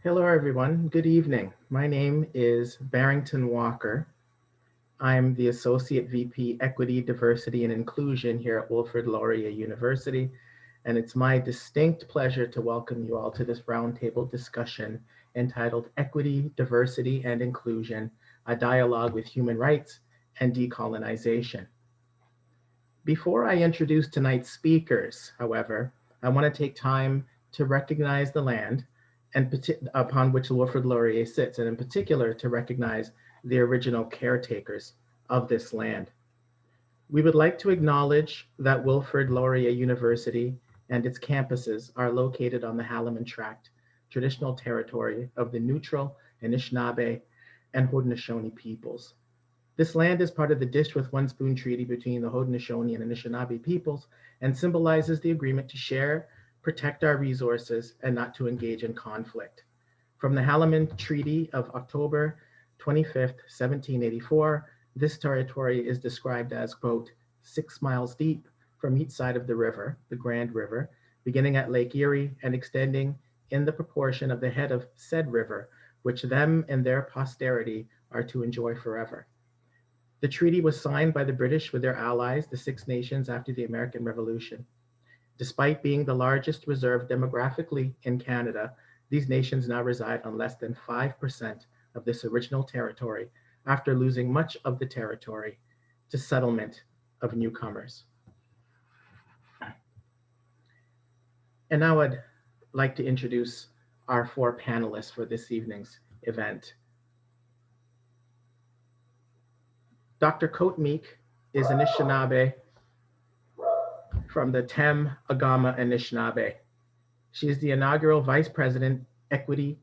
Hello, everyone. Good evening. My name is Barrington Walker. I'm the Associate VP Equity, Diversity, and Inclusion here at Wilfrid Laurier University, and it's my distinct pleasure to welcome you all to this roundtable discussion entitled Equity, Diversity, and Inclusion, a Dialogue with Human Rights and Decolonization. Before I introduce tonight's speakers, however, I want to take time to recognize the land upon which Wilfrid Laurier sits, and in particular to recognize the original caretakers of this land. We would like to acknowledge that Wilfrid Laurier University and its campuses are located on the Halaman Tract, traditional territory of the neutral Anishinaabe and Haudenosaunee peoples. This land is part of the Dish with One Spoon Treaty between the Haudenosaunee and Anishinaabe peoples and symbolizes the agreement to share, protect our resources, and not to engage in conflict. From the Halaman Treaty of October 25th, 1784, this territory is described as, quote, 6 miles deep from each side of the river, the Grand River, beginning at Lake Erie and extending in the proportion of the head of said river, which them and their posterity are to enjoy forever. The treaty was signed by the British with their allies, the Six Nations, after the American Revolution. Despite being the largest reserve demographically in Canada, these nations now reside on less than 5% of this original territory after losing much of the territory to settlement of newcomers. And now I'd like to introduce our four panelists for this evening's event. Dr. Cote-Meek is Anishinaabe from the Tem Agama Anishinaabe. She is the inaugural Vice President, Equity,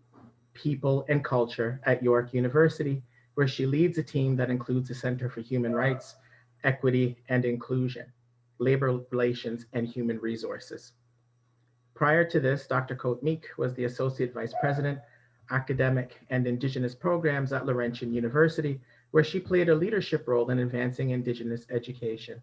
People, and Culture at York University, where she leads a team that includes the Center for Human Rights, Equity, and Inclusion, Labor Relations, and Human Resources. Prior to this, Dr. Cote-Meek was the Associate Vice President, Academic and Indigenous Programs at Laurentian University, where she played a leadership role in advancing Indigenous education.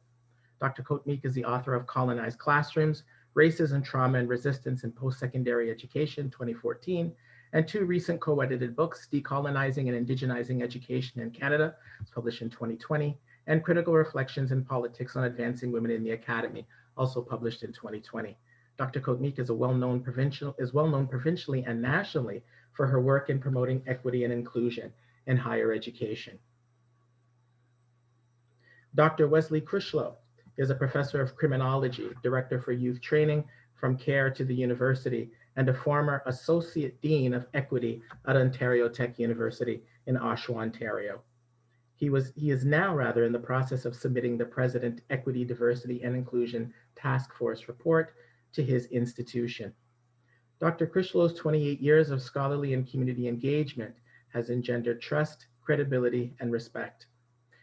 Dr. Cote-Meek is the author of Colonized Classrooms, Racism, Trauma, and Resistance in Post-Secondary Education, 2014, and two recent co-edited books, Decolonizing and Indigenizing Education in Canada, published in 2020, and Critical Reflections in Politics on Advancing Women in the Academy, also published in 2020. Dr. Cote-Meek is well known provincially and nationally for her work in promoting equity and inclusion in higher education. Dr. Wesley Crichlow is a professor of criminology, director for youth training from CARE to the university, and a former associate dean of equity at Ontario Tech University in Oshawa, Ontario. He is now in the process of submitting the President Equity, Diversity, and Inclusion Task Force report to his institution. Dr. Crishlow's 28 years of scholarly and community engagement has engendered trust, credibility, and respect.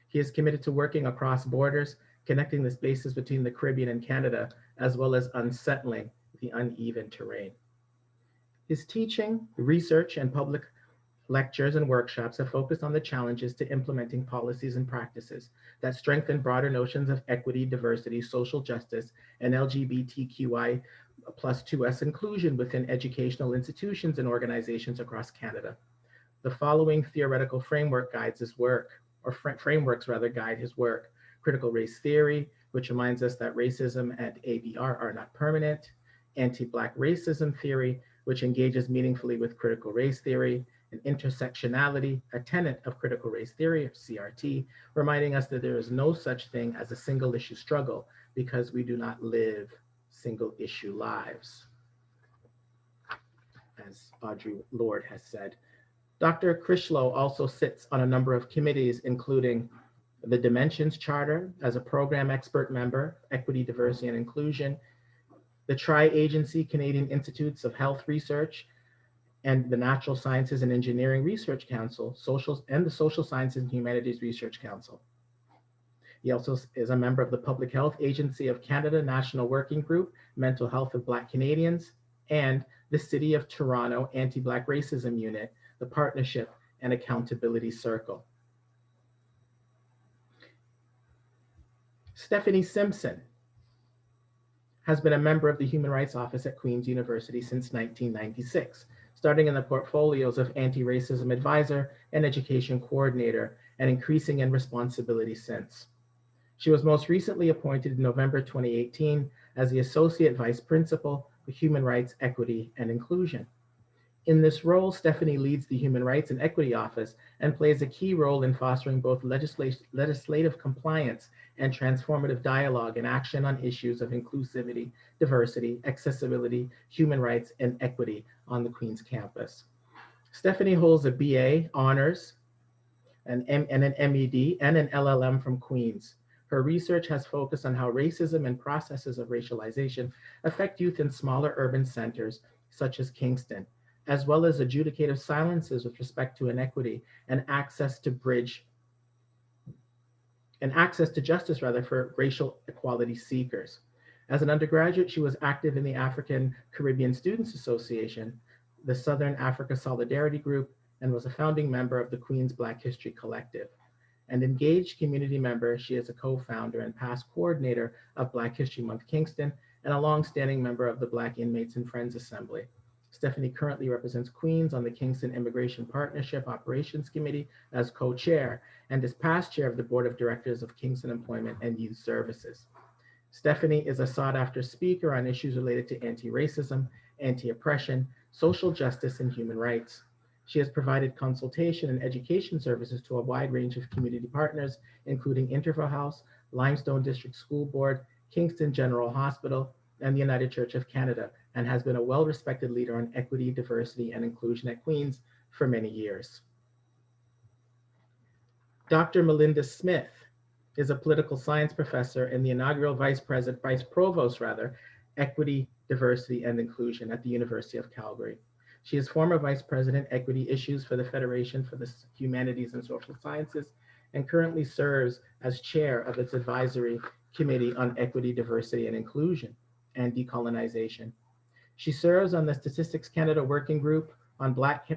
He is committed to working across borders, connecting the spaces between the Caribbean and Canada, as well as unsettling the uneven terrain. His teaching, research, and public lectures and workshops have focused on the challenges to implementing policies and practices that strengthen broader notions of equity, diversity, social justice, and LGBTQI plus 2S inclusion within educational institutions and organizations across Canada. The following theoretical framework guides his work, or frameworks rather guide his work. Critical race theory, which reminds us that racism and ABR are not permanent. Anti-Black racism theory, which engages meaningfully with critical race theory. And intersectionality, a tenet of critical race theory, or CRT, reminding us that there is no such thing as a single issue struggle because we do not live single issue lives, as Audre Lorde has said. Dr. Crichlow also sits on a number of committees, including the Dimensions Charter as a program expert member, Equity, Diversity, and Inclusion, the Tri-Agency Canadian Institutes of Health Research, and the Natural Sciences and Engineering Research Council, and the Social Sciences and Humanities Research Council. He also is a member of the Public Health Agency of Canada National Working Group, Mental Health of Black Canadians, and the City of Toronto Anti-Black Racism Unit, the Partnership and Accountability Circle. Stephanie Simpson has been a member of the Human Rights Office at Queen's University since 1996. starting in the portfolios of anti-racism advisor and education coordinator, and increasing in responsibility since. She was most recently appointed in November 2018 as the Associate Vice Principal for Human Rights, Equity, and Inclusion. In this role, Stephanie leads the Human Rights and Equity Office and plays a key role in fostering both legislative compliance and transformative dialogue and action on issues of inclusivity, diversity, accessibility, human rights, and equity on the Queen's campus. Stephanie holds a BA honors, an MED, and an LLM from Queen's. Her research has focused on how racism and processes of racialization affect youth in smaller urban centers, such as Kingston, as well as adjudicative silences with respect to inequity and access to justice for racial equality seekers. As an undergraduate, she was active in the African Caribbean Students Association, the Southern Africa Solidarity Group, and was a founding member of the Queen's Black History Collective. An engaged community member, she is a co-founder and past coordinator of Black History Month Kingston and a longstanding member of the Black Inmates and Friends Assembly. Stephanie currently represents Queens on the Kingston Immigration Partnership Operations Committee as co-chair and is past chair of the Board of Directors of Kingston Employment and Youth Services. Stephanie is a sought-after speaker on issues related to anti-racism, anti-oppression, social justice, and human rights. She has provided consultation and education services to a wide range of community partners, including Interval House, Limestone District School Board, Kingston General Hospital, and the United Church of Canada, and has been a well-respected leader on equity, diversity, and inclusion at Queen's for many years. Dr. Malinda Smith is a political science professor and the inaugural vice provost, equity, diversity, and inclusion at the University of Calgary. She is former vice president, equity issues for the Federation for the Humanities and Social Sciences, and currently serves as chair of its advisory committee on equity, diversity, and inclusion and decolonization. She serves on the Statistics Canada Working Group on Black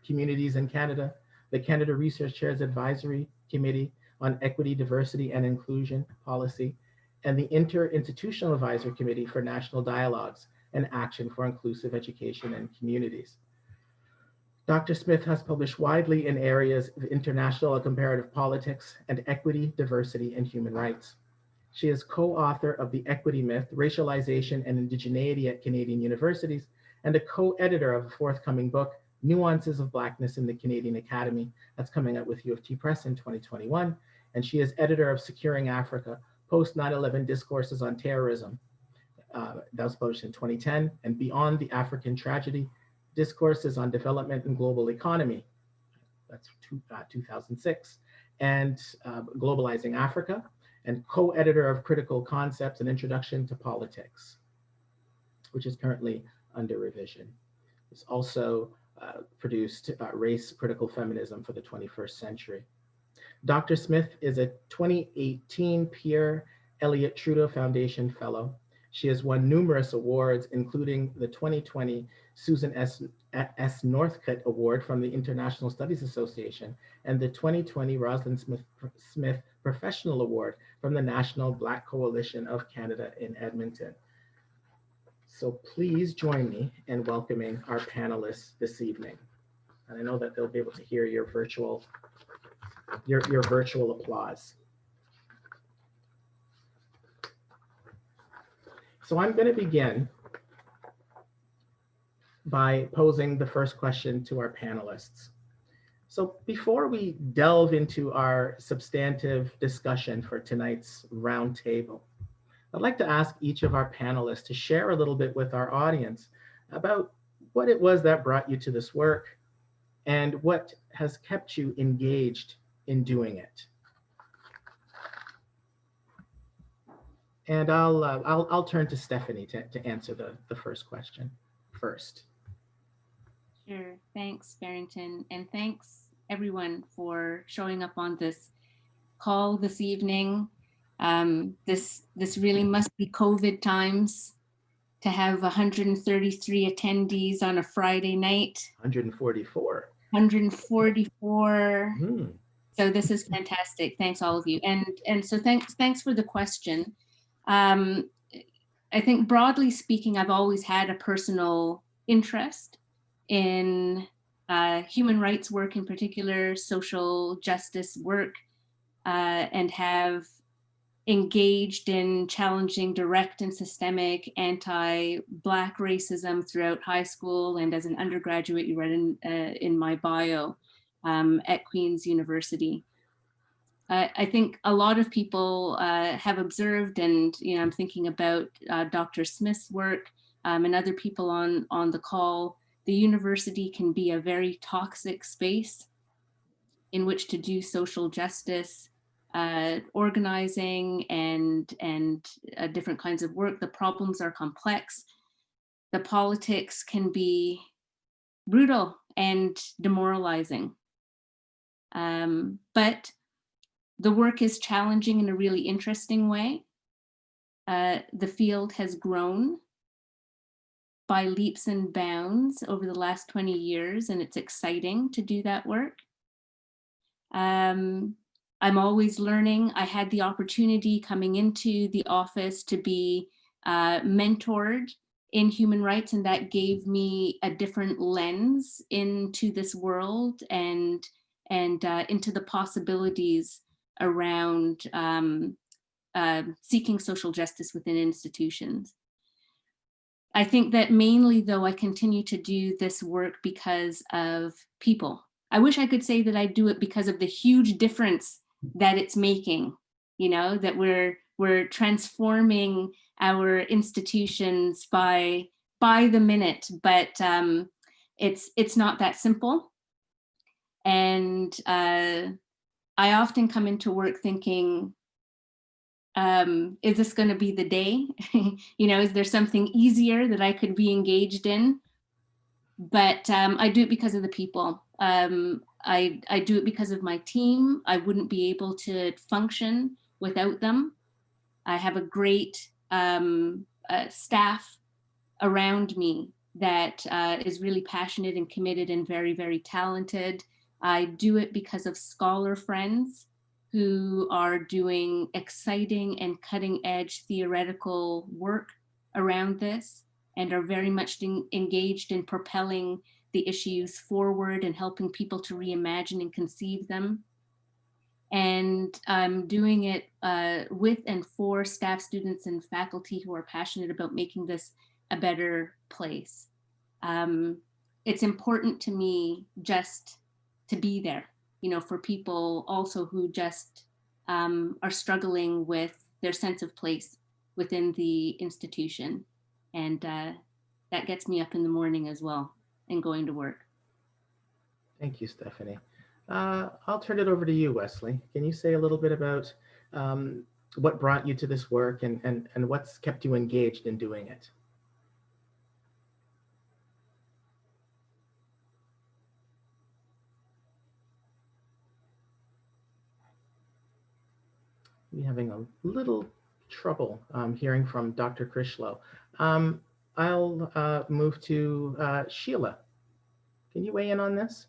Communities in Canada, the Canada Research Chairs Advisory Committee on Equity, Diversity, and Inclusion Policy, and the Interinstitutional Advisory Committee for National Dialogues and Action for Inclusive Education and Communities. Dr. Smith has published widely in areas of international and comparative politics and equity, diversity, and human rights. She is co-author of The Equity Myth, Racialization and Indigeneity at Canadian Universities, and a co-editor of a forthcoming book, Nuances of Blackness in the Canadian Academy, that's coming out with U of T Press in 2021. And she is editor of Securing Africa, Post 9/11 Discourses on Terrorism. That was published in 2010, and Beyond the African Tragedy, Discourses on Development and Global Economy. That's 2006. And Globalizing Africa, and co-editor of Critical Concepts and Introduction to Politics, which is currently under revision. It's also produced Race Critical Feminism for the 21st Century. Dr. Smith is a 2018 Pierre Elliott Trudeau Foundation Fellow. She has won numerous awards, including the 2020 Susan S. Northcutt Award from the International Studies Association and the 2020 Rosalind Smith Professional Award from the National Black Coalition of Canada in Edmonton. So please join me in welcoming our panelists this evening. And I know that they'll be able to hear your virtual applause. So I'm going to begin by posing the first question to our panelists. So before we delve into our substantive discussion for tonight's roundtable, I'd like to ask each of our panelists to share a little bit with our audience about what it was that brought you to this work and what has kept you engaged in doing it. And I'll turn to Stephanie to answer the first question first. Sure, thanks, Barrington, and thanks everyone for showing up on this call this evening. This really must be COVID times to have 133 attendees on a Friday night. 144. 144. So this is fantastic. Thanks all of you, and so thanks for the question. I think broadly speaking, I've always had a personal interest in human rights work, in particular, social justice work, and have engaged in challenging direct and systemic anti-Black racism throughout high school, and as an undergraduate, you read in my bio, at Queen's University. I think a lot of people have observed, and I'm thinking about Dr. Smith's work, and other people on the call. The university can be a very toxic space in which to do social justice organizing and different kinds of work. The problems are complex. The politics can be brutal and demoralizing. But the work is challenging in a really interesting way. The field has grown by leaps and bounds over the last 20 years, and it's exciting to do that work. I'm always learning. I had the opportunity coming into the office to be mentored in human rights, and that gave me a different lens into this world and into the possibilities around seeking social justice within institutions. I think that mainly, though, I continue to do this work because of people. I wish I could say that I do it because of the huge difference that it's making, that we're transforming our institutions by the minute, but it's not that simple. And I often come into work thinking, is this going to be the day? Is there something easier that I could be engaged in? But I do it because of the people. I do it because of my team. I wouldn't be able to function without them. I have a great staff around me that is really passionate and committed and very, very talented. I do it because of scholar friends who are doing exciting and cutting edge theoretical work around this and are very much engaged in propelling the issues forward and helping people to reimagine and conceive them. And I'm doing it with and for staff, students, and faculty who are passionate about making this a better place. It's important to me just to be there, for people also who just are struggling with their sense of place within the institution. And that gets me up in the morning as well and going to work. Thank you, Stephanie. I'll turn it over to you, Wesley. Can you say a little bit about what brought you to this work and what's kept you engaged in doing it? I'm having a little trouble hearing from Dr. Crichlow. I'll move to Sheila. Can you weigh in on this?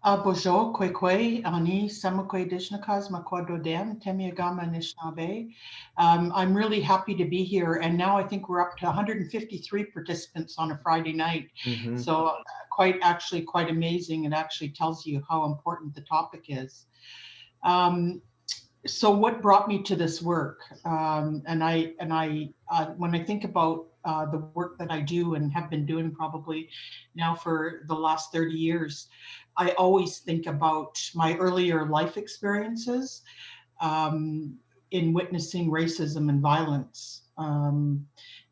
Bonjour, kwekwe, ani samakwe dishnakas makwadodem, temiagama nishnabe. I'm really happy to be here, and now I think we're up to 153 participants on a Friday night. Mm-hmm. So quite amazing. It actually tells you how important the topic is. So what brought me to this work? When I think about the work that I do and have been doing probably now for the last 30 years, I always think about my earlier life experiences in witnessing racism and violence.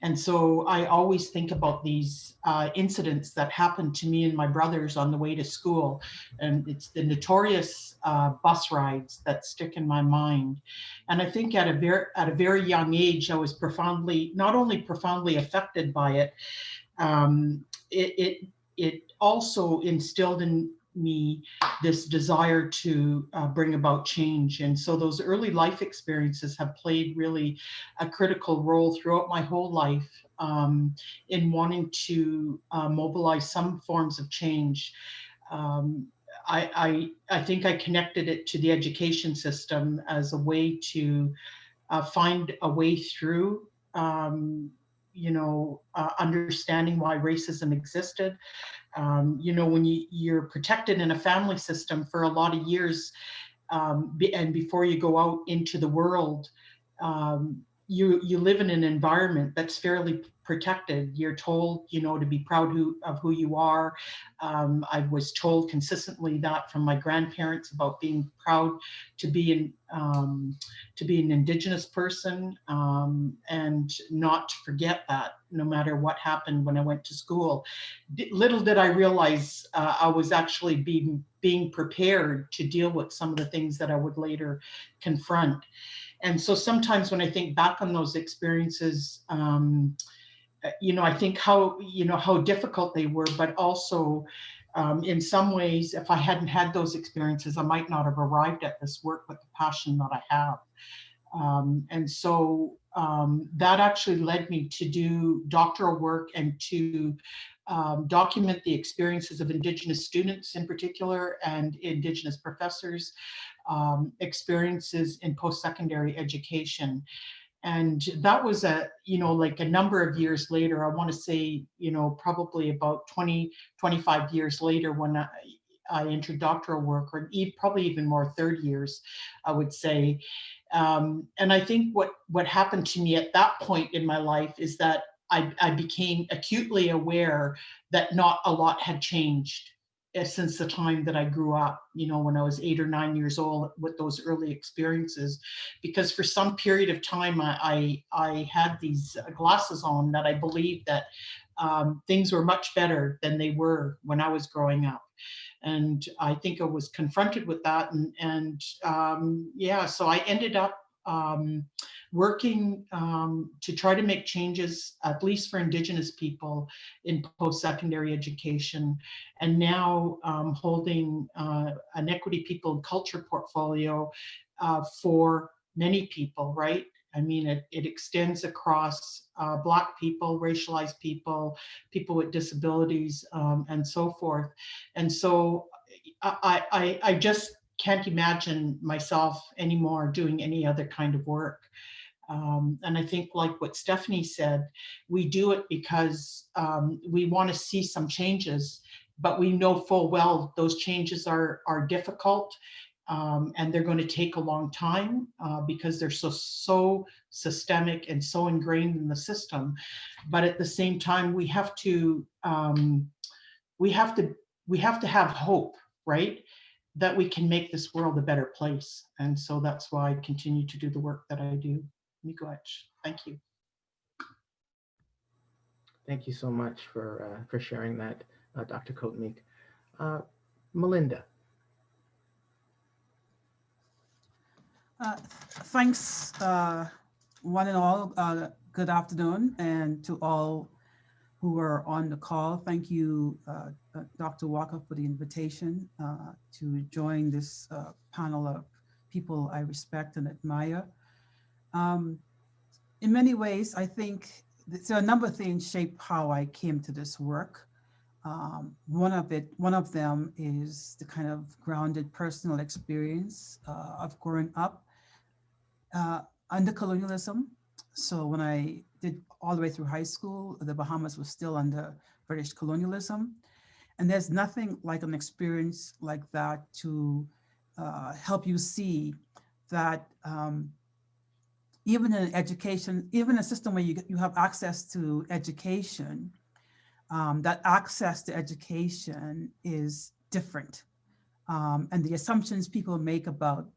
And so I always think about these incidents that happened to me and my brothers on the way to school. And it's the notorious bus rides that stick in my mind. And I think at a very young age, I was not only profoundly affected by it, it also instilled in me this desire to bring about change. And so those early life experiences have played really a critical role throughout my whole life in wanting to mobilize some forms of change. I think I connected it to the education system as a way to find a way through understanding why racism existed. When you're protected in a family system for a lot of years, and before you go out into the world, you live in an environment that's fairly protected. You're told, to be proud of who you are. I was told consistently that from my grandparents about being proud to be an Indigenous person, and not to forget that no matter what happened when I went to school. Little did I realize I was actually being prepared to deal with some of the things that I would later confront. And so sometimes when I think back on those experiences, I think how difficult they were, but also in some ways, if I hadn't had those experiences, I might not have arrived at this work with the passion that I have. And so that actually led me to do doctoral work and to document the experiences of Indigenous students in particular and Indigenous professors' experiences in post-secondary education. And that was like a number of years later. I want to say, probably about 20, 25 years later when I entered doctoral work, or probably even more, 30 years, I would say. And I think what happened to me at that point in my life is that I became acutely aware that not a lot had changed since the time that I grew up, when I was 8 or 9 years old with those early experiences. Because for some period of time, I had these glasses on that I believed that things were much better than they were when I was growing up. And I think I was confronted with that. So I ended up working to try to make changes, at least for Indigenous people in post-secondary education, and now holding an equity, people, and culture portfolio for many people, right? I mean, it extends across Black people, racialized people, people with disabilities, and so forth. And so I just can't imagine myself anymore doing any other kind of work. And I think, like what Stephanie said, we do it because we want to see some changes, but we know full well those changes are difficult, and they're going to take a long time because they're so systemic and so ingrained in the system. But at the same time, we have to have hope, right? That we can make this world a better place. And so that's why I continue to do the work that I do. Miigwech. Thank you. Thank you so much for sharing that, Dr. Cote-Meek. Malinda. Thanks, one and all. Good afternoon, and to all who are on the call. Thank you, Dr. Walker, for the invitation to join this panel of people I respect and admire. In many ways, I think there are a number of things shape how I came to this work. One of them is the kind of grounded personal experience of growing up under colonialism. So when I did all the way through high school, the Bahamas was still under British colonialism. And there's nothing like an experience like that to help you see that even in education, even a system where you have access to education, that access to education is different. And the assumptions people make about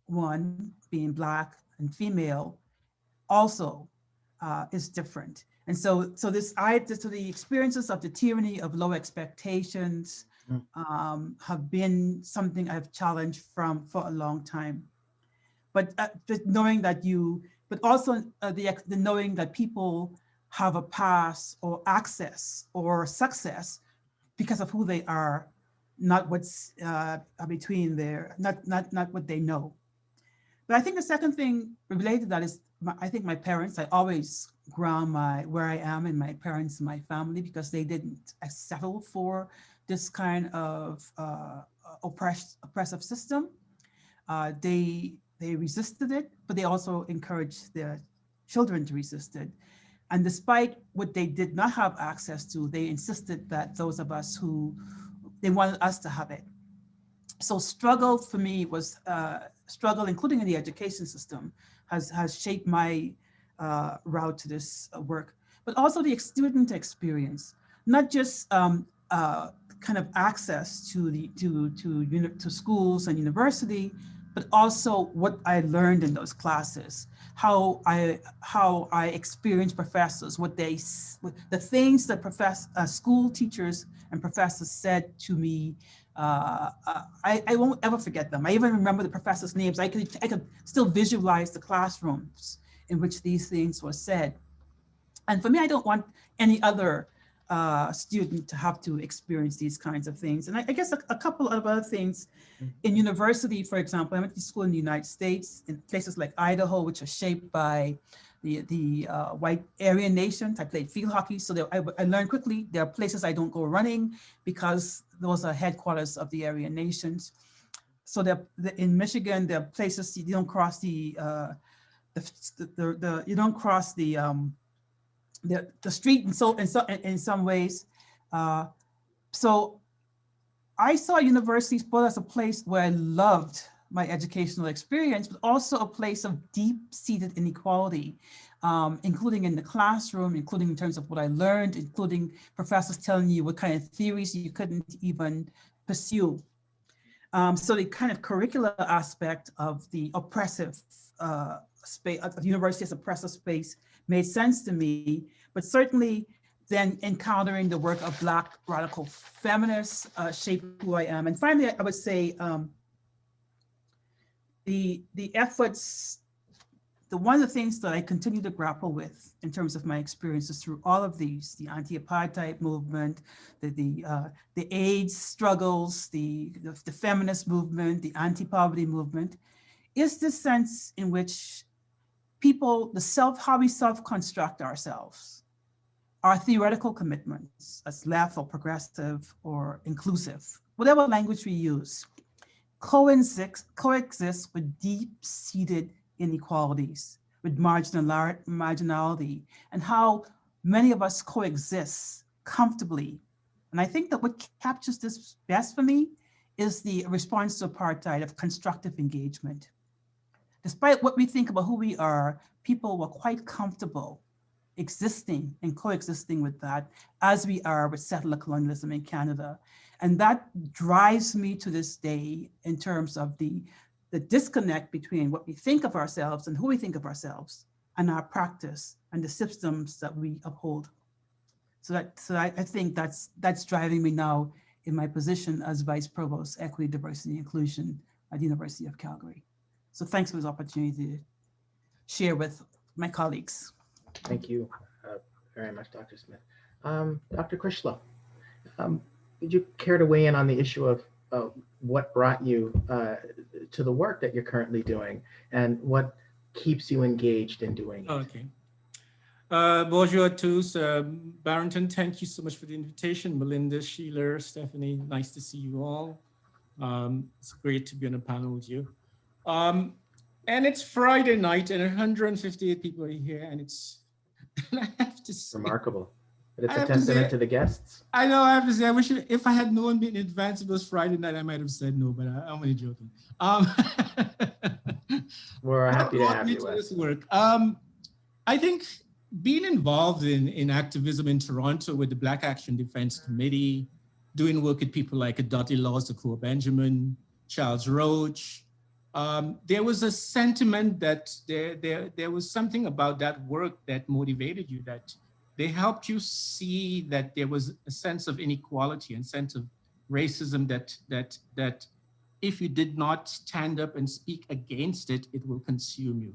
one, being Black and female, also is different. And so the experiences of the tyranny of low expectations have been something I've challenged for a long time. But knowing that but also the knowing that people have a pass or access or success because of who they are, not what's between not what they know. But I think the second thing related to that is, I think my parents, I always ground where I am in my parents and my family, because they didn't settle for this kind of oppressive system. They resisted it, but they also encouraged their children to resist it. And despite what they did not have access to, they insisted that those of us who, they wanted us to have it. So struggle for me was, struggle, including in the education system, has shaped my route to this work, but also the student experience, not just kind of access to schools and university, but also what I learned in those classes, how I experienced professors, the things that school teachers and professors said to me. I won't ever forget them. I even remember the professors' names. I could still visualize the classrooms in which these things were said. And for me, I don't want any other student to have to experience these kinds of things. And I guess a couple of other things. In university, for example, I went to school in the United States, in places like Idaho, which are shaped by the white Aryan nations. I played field hockey, so I learned quickly there are places I don't go running because those are headquarters of the Aryan nations. So in Michigan, there are places you don't cross you don't cross the street in some ways. So I saw universities both as a place where I loved my educational experience, but also a place of deep-seated inequality, including in the classroom, including in terms of what I learned, including professors telling you what kind of theories you couldn't even pursue. So the kind of curricular aspect of the oppressive space, of the university as oppressive space, made sense to me, but certainly then encountering the work of Black radical feminists shaped who I am. And finally, I would say the efforts, one of the things that I continue to grapple with in terms of my experiences through all of these, the anti-apartheid movement, the AIDS struggles, the feminist movement, the anti-poverty movement, is this sense in which people, how we self-construct ourselves, our theoretical commitments as left or progressive or inclusive, whatever language we use, coexist with deep-seated inequalities, with marginality, and how many of us coexist comfortably. And I think that what captures this best for me is the response to apartheid of constructive engagement. Despite what we think about who we are, people were quite comfortable existing and coexisting with that, as we are with settler colonialism in Canada. And that drives me to this day in terms of the disconnect between what we think of ourselves and who we think of ourselves and our practice and the systems that we uphold. So I think that's driving me now in my position as Vice Provost, Equity, Diversity, and Inclusion at the University of Calgary. So thanks for this opportunity to share with my colleagues. Thank you very much, Dr. Smith. Dr. Crichlow, would you care to weigh in on the issue of what brought you to the work that you're currently doing and what keeps you engaged in doing it? Okay. Bonjour à tous. Barrington, thank you so much for the invitation. Malinda, Sheila, Stephanie, nice to see you all. It's great to be on a panel with you. And it's Friday night and 158 people are here, and I have to say, remarkable. But it's a testament to the guests. I know, I have to say, I wish if I had known in advance it was Friday night, I might have said no, but I'm only joking. We're happy to have you. This work. I think being involved in activism in Toronto with the Black Action Defense Committee, doing work with people like Dottie Laws, Zakor Benjamin, Charles Roach, there was a sentiment that there was something about that work that motivated you, that they helped you see that there was a sense of inequality and sense of racism that if you did not stand up and speak against it, it will consume you.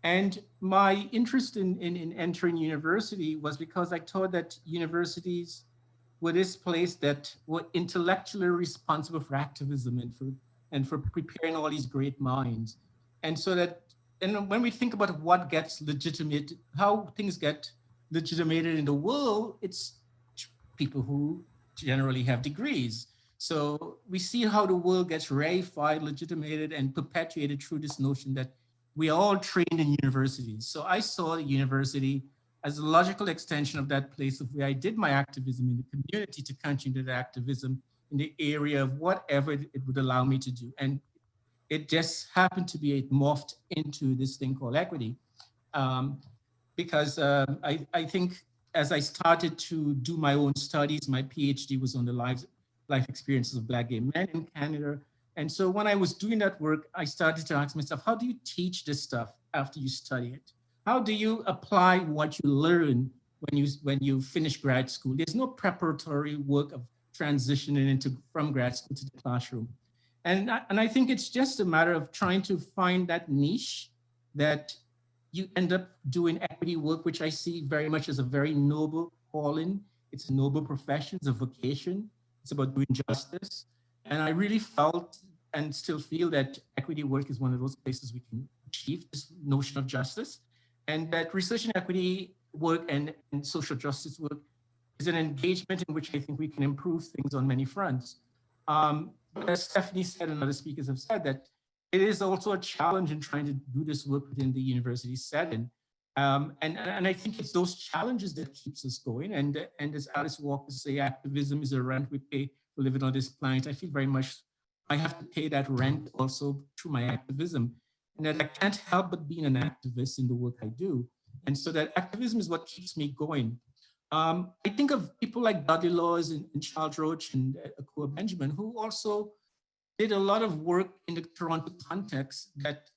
And my interest in entering university was because I thought that universities were this place that were intellectually responsible for activism and for preparing all these great minds. And so that, and when we think about what gets legitimate, how things get legitimated in the world, it's people who generally have degrees. So we see how the world gets reified, legitimated, and perpetuated through this notion that we are all trained in universities. So I saw the university as a logical extension of that place of where I did my activism in the community to continue that activism in the area of whatever it would allow me to do. And it just happened to be, it morphed into this thing called equity. Because I think as I started to do my own studies, my PhD was on the life experiences of Black gay men in Canada. And so when I was doing that work, I started to ask myself, how do you teach this stuff after you study it? How do you apply what you learn when you finish grad school? There's no preparatory work of transitioning from grad school to the classroom. And I think it's just a matter of trying to find that niche that you end up doing equity work, which I see very much as a very noble calling. It's a noble profession, it's a vocation. It's about doing justice. And I really felt and still feel that equity work is one of those places we can achieve this notion of justice. And that research and equity work and social justice work is an engagement in which I think we can improve things on many fronts. But as Stephanie said and other speakers have said, that it is also a challenge in trying to do this work within the university setting. And I think it's those challenges that keeps us going. And as Alice Walker say, activism is a rent we pay for living on this planet. I feel very much I have to pay that rent also through my activism. And that I can't help but being an activist in the work I do. And so that activism is what keeps me going. I think of people like Dudley Laws and Charles Roach and Akua Benjamin, who also did a lot of work in the Toronto context that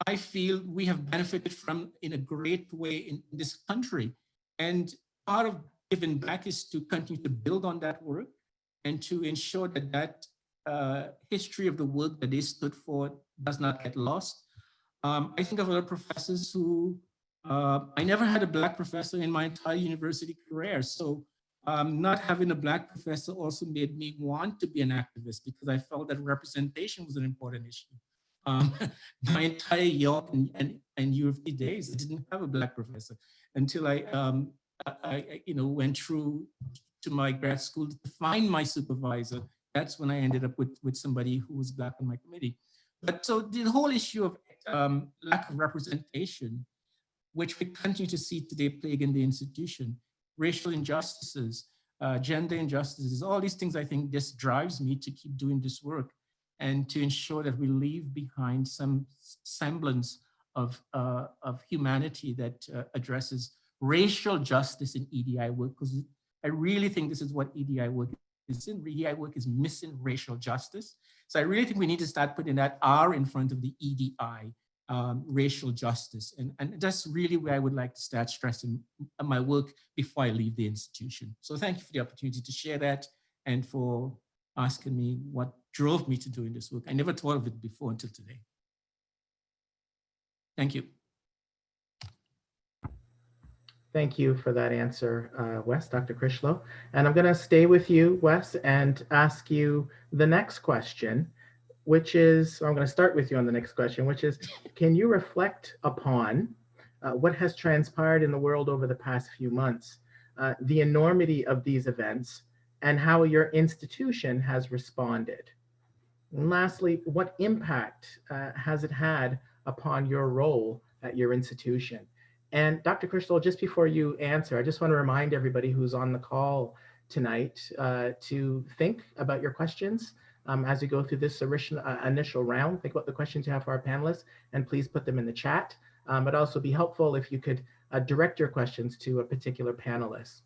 I feel we have benefited from in a great way in this country. And part of giving back is to continue to build on that work and to ensure that that history of the work that they stood for does not get lost. I think of other professors who, I never had a Black professor in my entire university career. So not having a Black professor also made me want to be an activist because I felt that representation was an important issue. My entire York and U of T days, I didn't have a Black professor until I went through to my grad school to find my supervisor. That's when I ended up with somebody who was Black on my committee. But so the whole issue of lack of representation, which we continue to see today plaguing the institution, racial injustices, gender injustices, all these things I think just drives me to keep doing this work and to ensure that we leave behind some semblance of humanity that addresses racial justice in EDI work, because I really think this is what EDI work is in. EDI work is missing racial justice. So I really think we need to start putting that R in front of the EDI, racial justice. And that's really where I would like to start stressing my work before I leave the institution. So thank you for the opportunity to share that and for asking me what drove me to doing this work. I never thought of it before until today. Thank you. Thank you for that answer, Wes, Dr. Crichlow. And I'm going to stay with you, Wes, and ask you the next question, which is, I'm going to start with you on the next question, which is, can you reflect upon what has transpired in the world over the past few months, the enormity of these events, and how your institution has responded? And lastly, what impact has it had upon your role at your institution? And Dr. Crichlow, just before you answer, I just want to remind everybody who's on the call tonight to think about your questions as we go through this initial round. Think about the questions you have for our panelists, and please put them in the chat. But also be helpful if you could direct your questions to a particular panelist.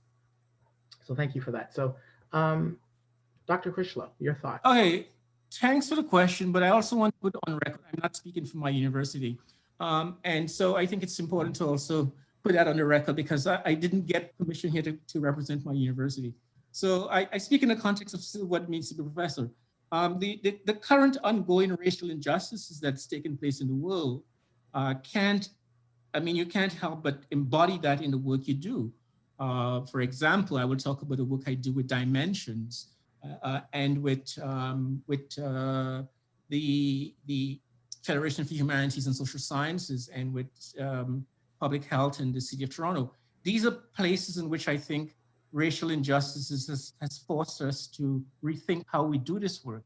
So thank you for that. So Dr. Crichlow, your thoughts. Okay, thanks for the question, but I also want to put on record, I'm not speaking for my university. And so I think it's important to also put that on the record because I didn't get permission here to represent my university. So I speak in the context of what it means to be a professor. The current ongoing racial injustices that's taken place in the world you can't help but embody that in the work you do. For example, I will talk about the work I do with Dimensions and with the Federation for Humanities and Social Sciences and with public health in the city of Toronto. These are places in which I think racial injustices has forced us to rethink how we do this work.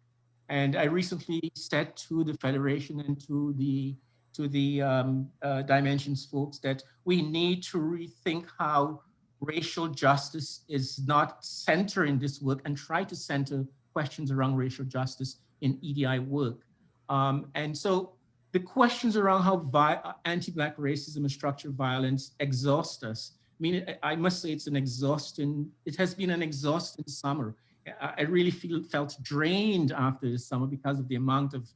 And I recently said to the Federation and to the Dimensions folks that we need to rethink how racial justice is not centering this work and try to center questions around racial justice in EDI work. And so the questions around how anti-Black racism and structural violence exhaust us. I mean, I must say it has been an exhausting summer. I really felt drained after the summer because of the amount of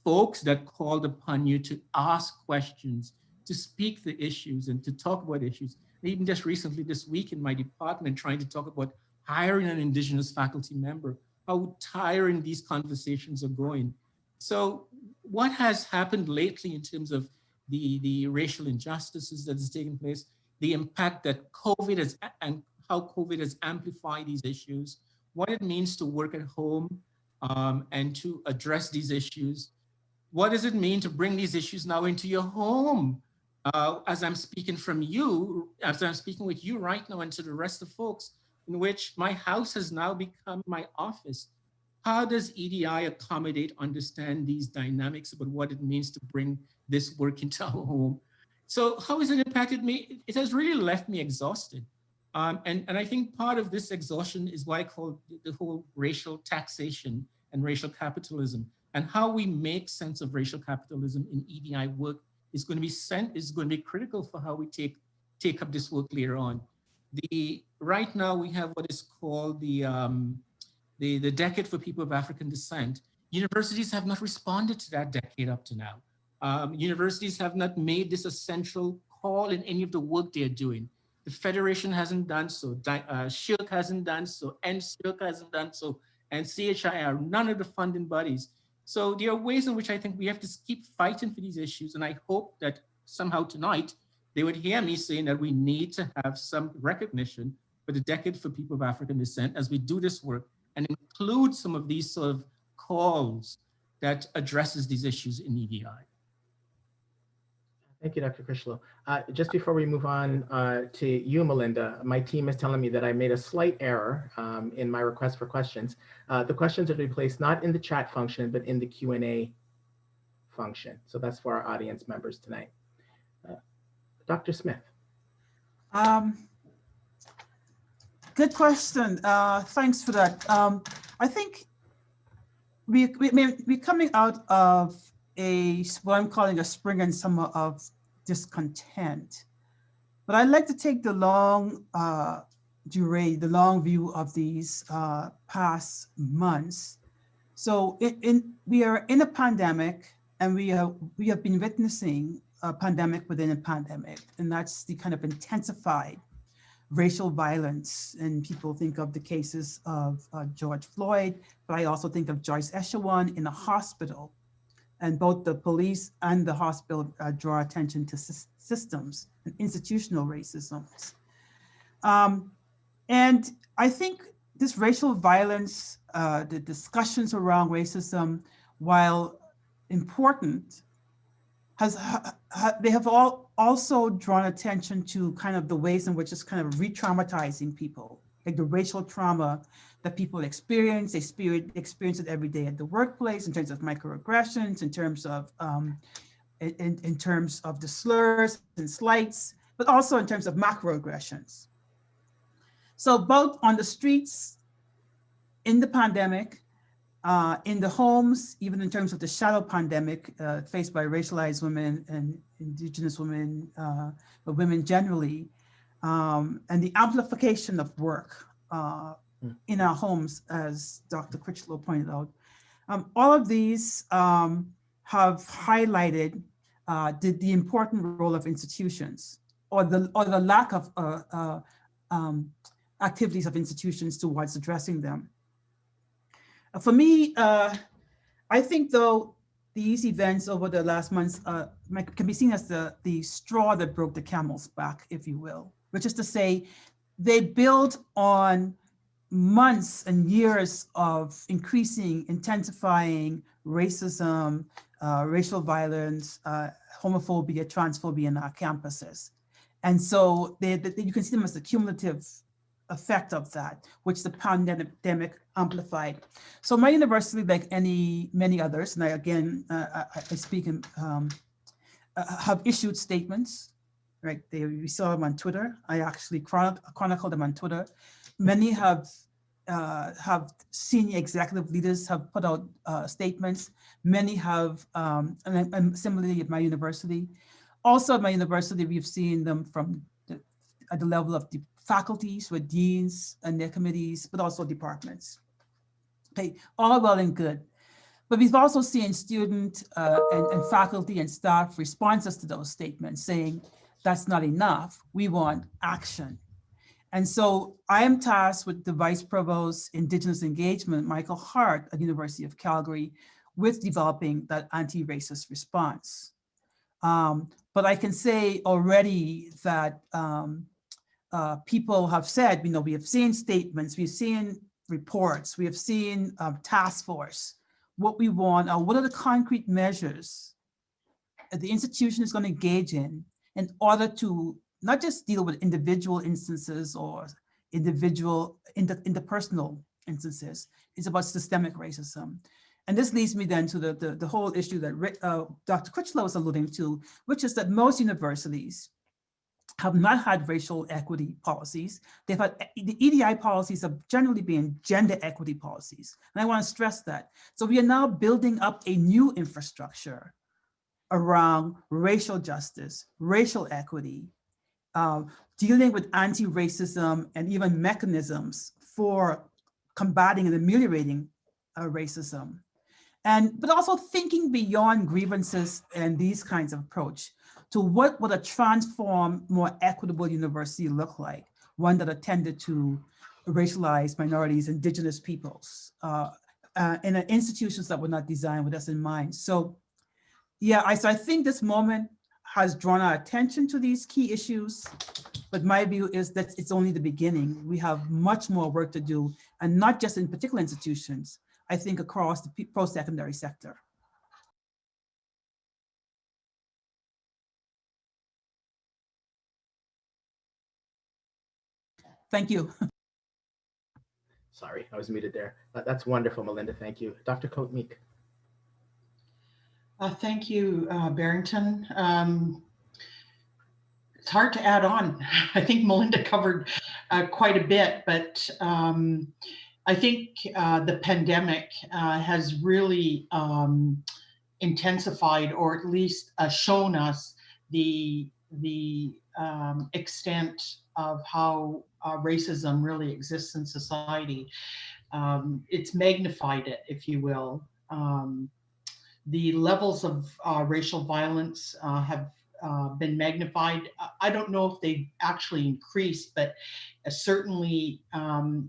folks that called upon you to ask questions, to speak the issues and to talk about issues. Even just recently this week in my department, trying to talk about hiring an Indigenous faculty member, how tiring these conversations are going. So what has happened lately in terms of the racial injustices that is taking place, the impact that COVID has, and how COVID has amplified these issues, what it means to work at home and to address these issues. What does it mean to bring these issues now into your home? As I'm speaking with you right now and to the rest of folks, in which my house has now become my office. How does EDI accommodate, understand these dynamics about what it means to bring this work into our home? So how has it impacted me? It has really left me exhausted. And I think part of this exhaustion is what I call the whole racial taxation and racial capitalism, and how we make sense of racial capitalism in EDI work is going to be critical for how we take up this work later on. Right now we have what is called the decade for people of African descent. Universities have not responded to that decade up to now. Universities have not made this a central call in any of the work they're doing. The Federation hasn't done so, SHILC hasn't done so, NSHILC hasn't done so, and CHIR, none of the funding bodies. So there are ways in which I think we have to keep fighting for these issues. And I hope that somehow tonight they would hear me saying that we need to have some recognition for the decade for people of African descent as we do this work and include some of these sort of calls that addresses these issues in EDI. Thank you, Dr. Crichlow. Just before we move on to you, Malinda, my team is telling me that I made a slight error in my request for questions. The questions are to be placed not in the chat function, but in the Q&A function. So that's for our audience members tonight. Dr. Smith. Good question. Thanks for that. I think we're coming out of what I'm calling a spring and summer of discontent. But I'd like to take the long view of these past months. So we are in a pandemic, and we have been witnessing a pandemic within a pandemic, and that's the kind of intensified racial violence. And people think of the cases of George Floyd, but I also think of Joyce Eshawon in a hospital. And both the police and the hospital draw attention to systems and institutional racism. And I think this racial violence, the discussions around racism, while important, they have also drawn attention to kind of the ways in which it's kind of re-traumatizing people, like the racial trauma that people experience. They experience it every day at the workplace in terms of microaggressions, in terms of the slurs and slights, but also in terms of macroaggressions. So both on the streets, in the pandemic, in the homes, even in terms of the shadow pandemic faced by racialized women and Indigenous women, but women generally, and the amplification of work in our homes, as Dr. Crichlow pointed out. All of these have highlighted the important role of institutions, or the lack of activities of institutions towards addressing them. For me, I think though these events over the last months can be seen as the straw that broke the camel's back, if you will, which is to say, they build on months and years of increasing, intensifying racism, racial violence, homophobia, transphobia in our campuses. And so you can see them as the cumulative effect of that, which the pandemic amplified. So my university, like many others, and I speak have issued statements, right? We saw them on Twitter. I actually chronicled them on Twitter. Many have senior executive leaders have put out statements. Many have, and similarly at my university. Also at my university, we've seen them from at the level of the faculties with deans and their committees, but also departments. Okay, all well and good. But we've also seen student and faculty and staff responses to those statements saying, that's not enough, we want action. And so I am tasked with the Vice Provost Indigenous Engagement, Michael Hart at University of Calgary, with developing that anti-racist response. But I can say already that people have said, we have seen statements, we've seen reports, we have seen task force. What we want are what are the concrete measures that the institution is going to engage in order to not just deal with individual instances or individual interpersonal instances. It's about systemic racism. And this leads me then to the whole issue that Dr. Crichlow was alluding to, which is that most universities have not had racial equity policies. They've had, the EDI policies have generally been gender equity policies. And I want to stress that. So we are now building up a new infrastructure around racial justice, racial equity, dealing with anti-racism and even mechanisms for combating and ameliorating racism. But also thinking beyond grievances and these kinds of approach to what would a transformed, more equitable university look like, one that attended to racialized minorities, indigenous peoples, in institutions that were not designed with us in mind. So yeah, so I think this moment has drawn our attention to these key issues, but my view is that it's only the beginning. We have much more work to do, and not just in particular institutions, I think across the post-secondary sector. Thank you. Sorry, I was muted there. That's wonderful, Malinda. Thank you. Dr. Cote-Meek. Thank you, Barrington. It's hard to add on. I think Malinda covered quite a bit, but I think the pandemic has really intensified, or at least shown us the extent of how racism really exists in society. It's magnified it, if you will. The levels of racial violence have been magnified. I don't know if they've actually increased, but certainly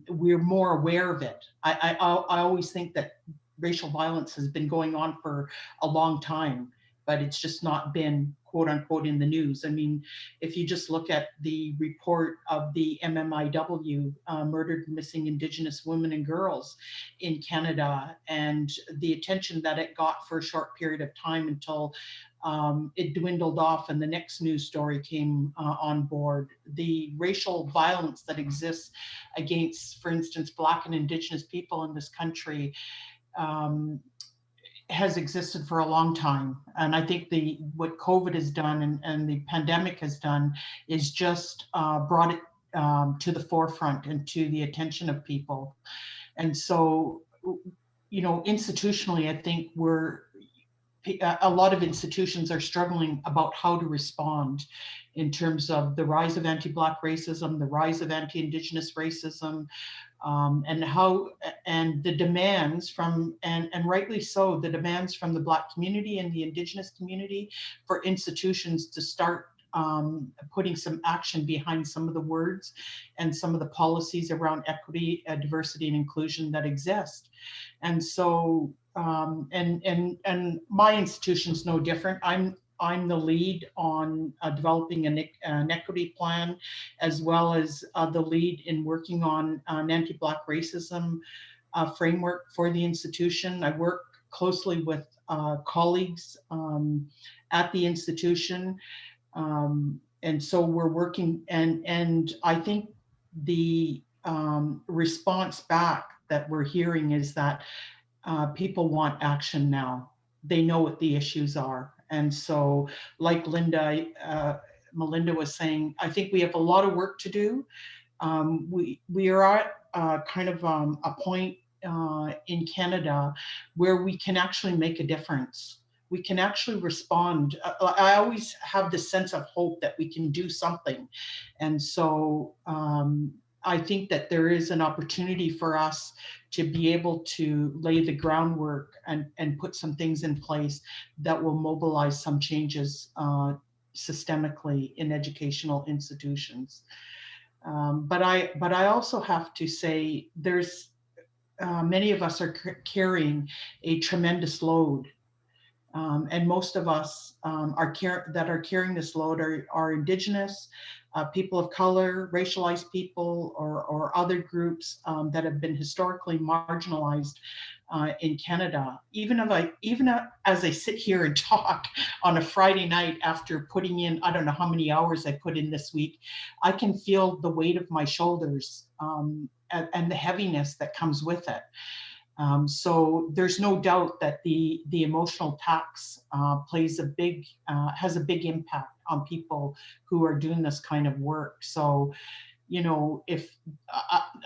we're more aware of it. I always think that racial violence has been going on for a long time, but it's just not been quote unquote in the news. I mean, if you just look at the report of the MMIW, murdered missing Indigenous women and girls in Canada, and the attention that it got for a short period of time until it dwindled off and the next news story came on board. The racial violence that exists against, for instance, Black and Indigenous people in this country has existed for a long time. And I think what COVID has done and the pandemic has done is just brought it to the forefront and to the attention of people. And so, you know, institutionally, I think a lot of institutions are struggling about how to respond in terms of the rise of anti-Black racism, the rise of anti-Indigenous racism, and the demands from, and rightly so, the demands from the Black community and the Indigenous community for institutions to start putting some action behind some of the words and some of the policies around equity, diversity, and inclusion that exist. And so, and my institution's no different. I'm the lead on developing an equity plan, as well as the lead in working on an anti-Black racism framework for the institution. I work closely with colleagues at the institution. And so we're working, and I think the response back that we're hearing is that people want action now. They know what the issues are, And so, like Malinda was saying, I think we have a lot of work to do. We are at kind of a point in Canada where we can actually make a difference. We can actually respond. I always have this sense of hope that we can do something. And so I think that there is an opportunity for us to be able to lay the groundwork and put some things in place that will mobilize some changes systemically in educational institutions. But I also have to say there's many of us are carrying a tremendous load. And most of us that are carrying this load are Indigenous, people of color, racialized people, or other groups that have been historically marginalized in Canada. Even as I sit here and talk on a Friday night after putting in, I don't know how many hours I put in this week, I can feel the weight of my shoulders and the heaviness that comes with it. So there's no doubt that the emotional tax has a big impact on people who are doing this kind of work. So, you know, if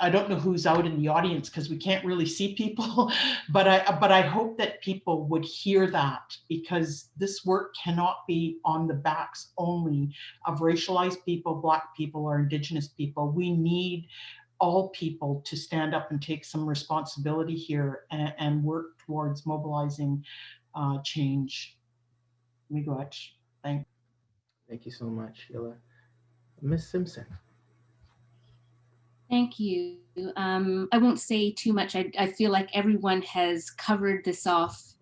I don't know who's out in the audience because we can't really see people, but I hope that people would hear that, because this work cannot be on the backs only of racialized people, Black people, or Indigenous people. We need all people to stand up and take some responsibility here and work towards mobilizing change. Let me go ahead. Thank you so much, Sheila. Ms. Simpson. Thank you. I won't say too much. I feel like everyone has covered this off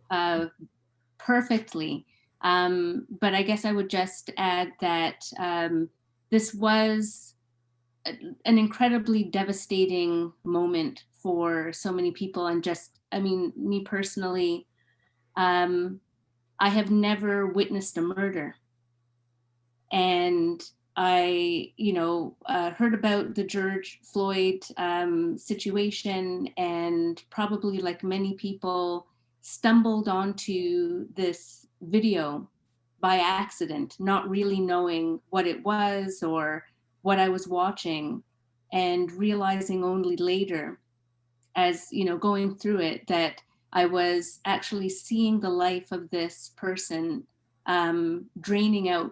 perfectly. But I guess I would just add that this was an incredibly devastating moment for so many people. And just, I mean, me personally, I have never witnessed a murder. And I, heard about the George Floyd situation, and probably like many people stumbled onto this video by accident, not really knowing what it was or what I was watching, and realizing only later, as going through it, that I was actually seeing the life of this person draining out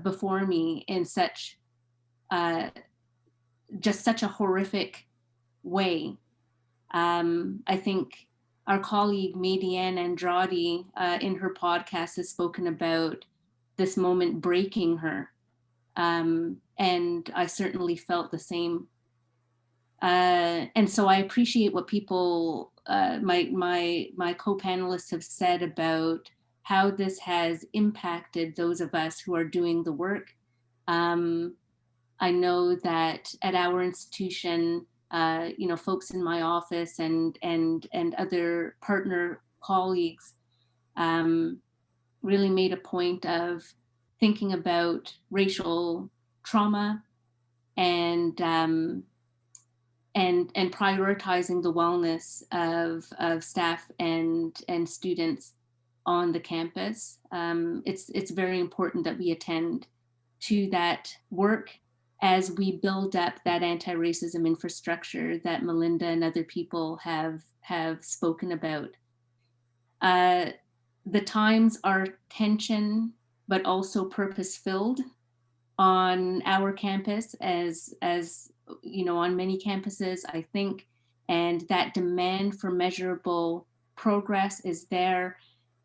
before me in such a horrific way. I think our colleague Madiane Andrade in her podcast has spoken about this moment breaking her. And I certainly felt the same. And so I appreciate what people, my co-panelists have said about how this has impacted those of us who are doing the work. I know that at our institution, folks in my office and other partner colleagues really made a point of thinking about racial trauma and prioritizing the wellness of staff and students on the campus. It's very important that we attend to that work as we build up that anti-racism infrastructure that Malinda and other people have spoken about. The times are tension, but also purpose-filled on our campus, as on many campuses, I think, and that demand for measurable progress is there.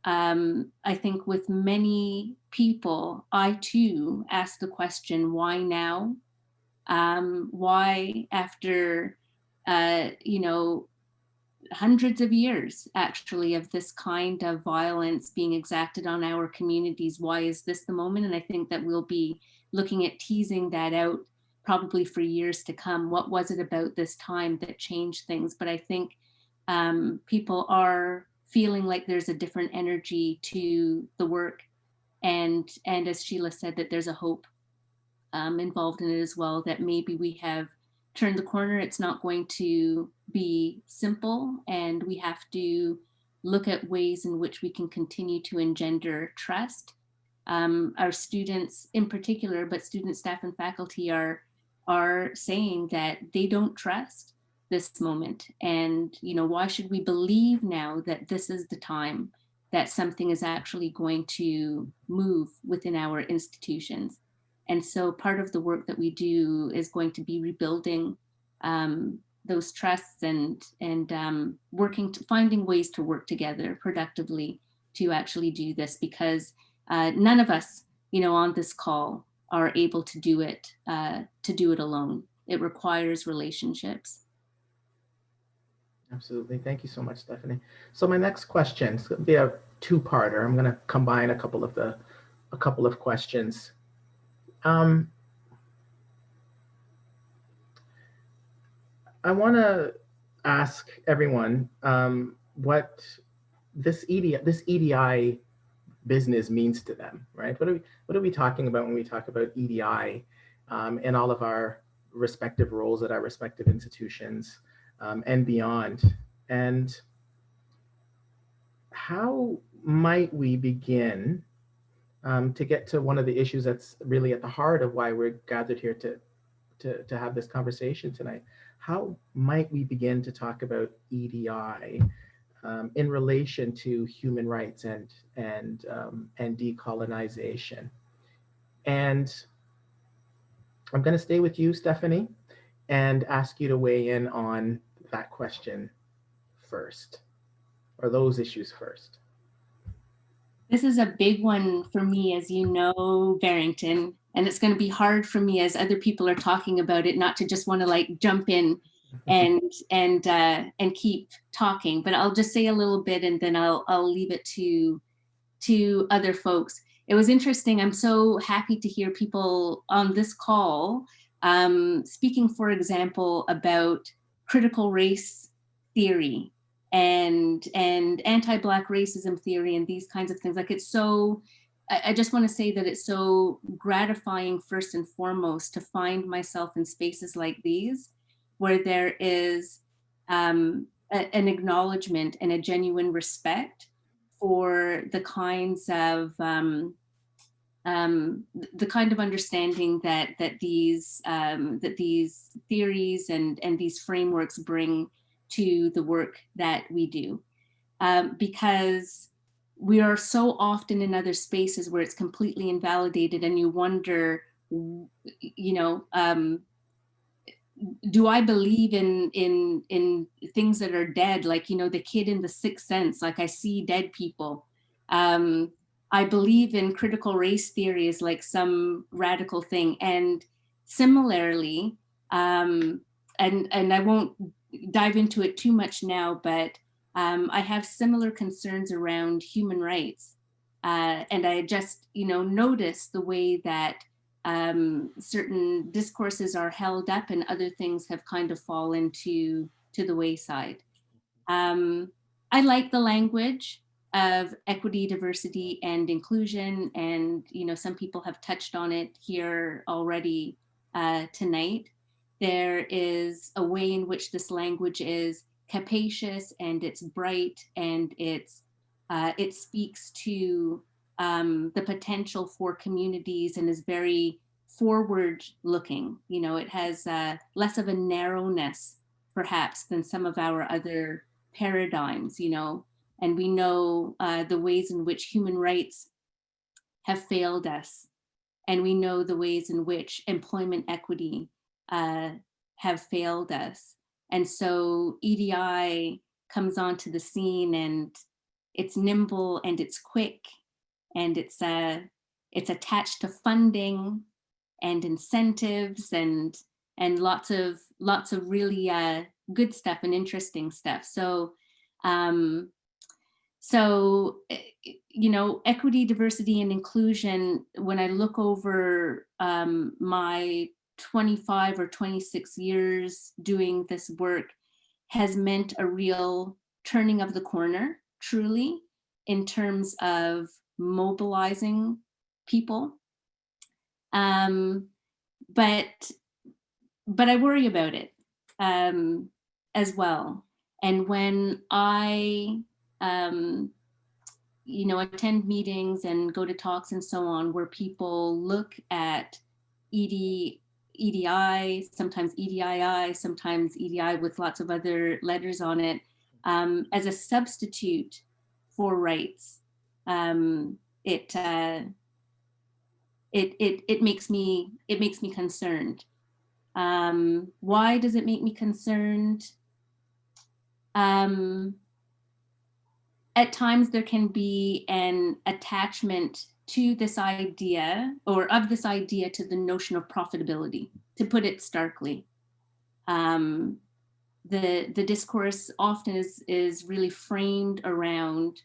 I think with many people, I too ask the question, why now? Why after, hundreds of years actually of this kind of violence being exacted on our communities, why is this the moment? And I think that we'll be looking at teasing that out probably for years to come. What was it about this time that changed things? But I think people are feeling like there's a different energy to the work. And as Sheila said, that there's a hope involved in it as well, that maybe we have turned the corner. It's not going to be simple, and we have to look at ways in which we can continue to engender trust. Our students in particular, but students, staff, and faculty are saying that they don't trust this moment. And, why should we believe now that this is the time that something is actually going to move within our institutions? And so part of the work that we do is going to be rebuilding those trusts and finding ways to work together productively to actually do this, because none of us, on this call are able to do it alone. It requires relationships. Absolutely. Thank you so much, Stephanie. So my next question is going to be a two-parter. I'm going to combine a couple of questions. I want to ask everyone what this EDI business means to them, right? What are we talking about when we talk about EDI in all of our respective roles at our respective institutions and beyond? And how might we begin to get to one of the issues that's really at the heart of why we're gathered here to have this conversation tonight? How might we begin to talk about EDI in relation to human rights and decolonization? And I'm going to stay with you, Stephanie, and ask you to weigh in on that question first, or those issues first. This is a big one for me, as you know, Barrington, and it's going to be hard for me as other people are talking about it, not to just want to jump in and keep talking. But I'll just say a little bit, and then I'll leave it to other folks. It was interesting. I'm so happy to hear people on this call speaking, for example, about critical race theory and anti-Black racism theory and these kinds of things. It's so, I just want to say that it's so gratifying, first and foremost, to find myself in spaces like these, where there is an acknowledgement and a genuine respect for the kinds of the kind of understanding that these theories and these frameworks bring to the work that we do, because we are so often in other spaces where it's completely invalidated, and you wonder, do I believe in things that are dead? The kid in The Sixth Sense, I see dead people. I believe in critical race theory as some radical thing. And similarly, and I won't dive into it too much now, but I have similar concerns around human rights. And I just, notice the way that certain discourses are held up and other things have kind of fallen to the wayside. I like the language of equity, diversity, and inclusion. And, some people have touched on it here already tonight. There is a way in which this language is capacious and it's bright, and it speaks to the potential for communities and is very forward looking. It has less of a narrowness perhaps than some of our other paradigms, and we know the ways in which human rights have failed us. And we know the ways in which employment equity have failed us. And so EDI comes onto the scene, and it's nimble and it's quick, and it's attached to funding and incentives and lots of really good stuff and interesting stuff. So equity, diversity, and inclusion, when I look over my 25 or 26 years doing this work, has meant a real turning of the corner, truly, in terms of mobilizing people. But I worry about it as well. And when I you know, attend meetings and go to talks and so on, where people look at EDI, sometimes EDII, sometimes EDI with lots of other letters on it, as a substitute for rights. It makes me concerned. Why does it make me concerned? At times there can be an attachment to this idea, or of this idea, to the notion of profitability, to put it starkly. The discourse often is really framed around,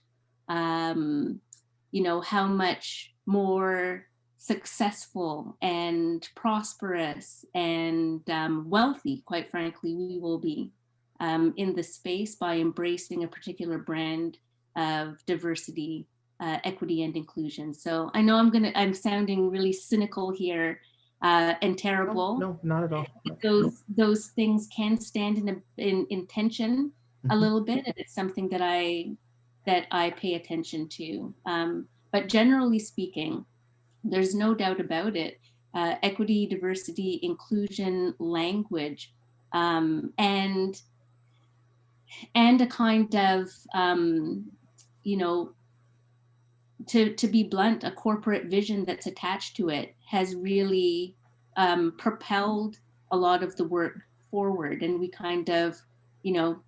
you know, how much more successful and prosperous and wealthy, quite frankly, we will be in the space by embracing a particular brand of diversity, equity, and inclusion. So I know I'm sounding really cynical here and terrible. No, not at all. Those things can stand in tension a little bit, and it's something that I pay attention to. But generally speaking, there's no doubt about it. Equity, diversity, inclusion, language, and a kind of, you know, to be blunt, a corporate vision that's attached to it has really propelled a lot of the work forward. And we kind of, you know,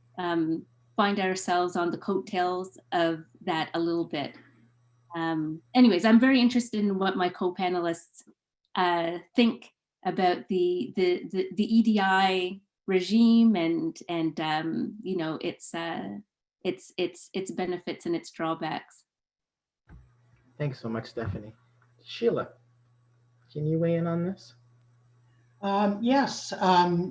find ourselves on the coattails of that a little bit. Anyways, I'm very interested in what my co-panelists think about the EDI regime and you know, its benefits and its drawbacks. Thanks so much, Stephanie. Sheila, can you weigh in on this? Yes.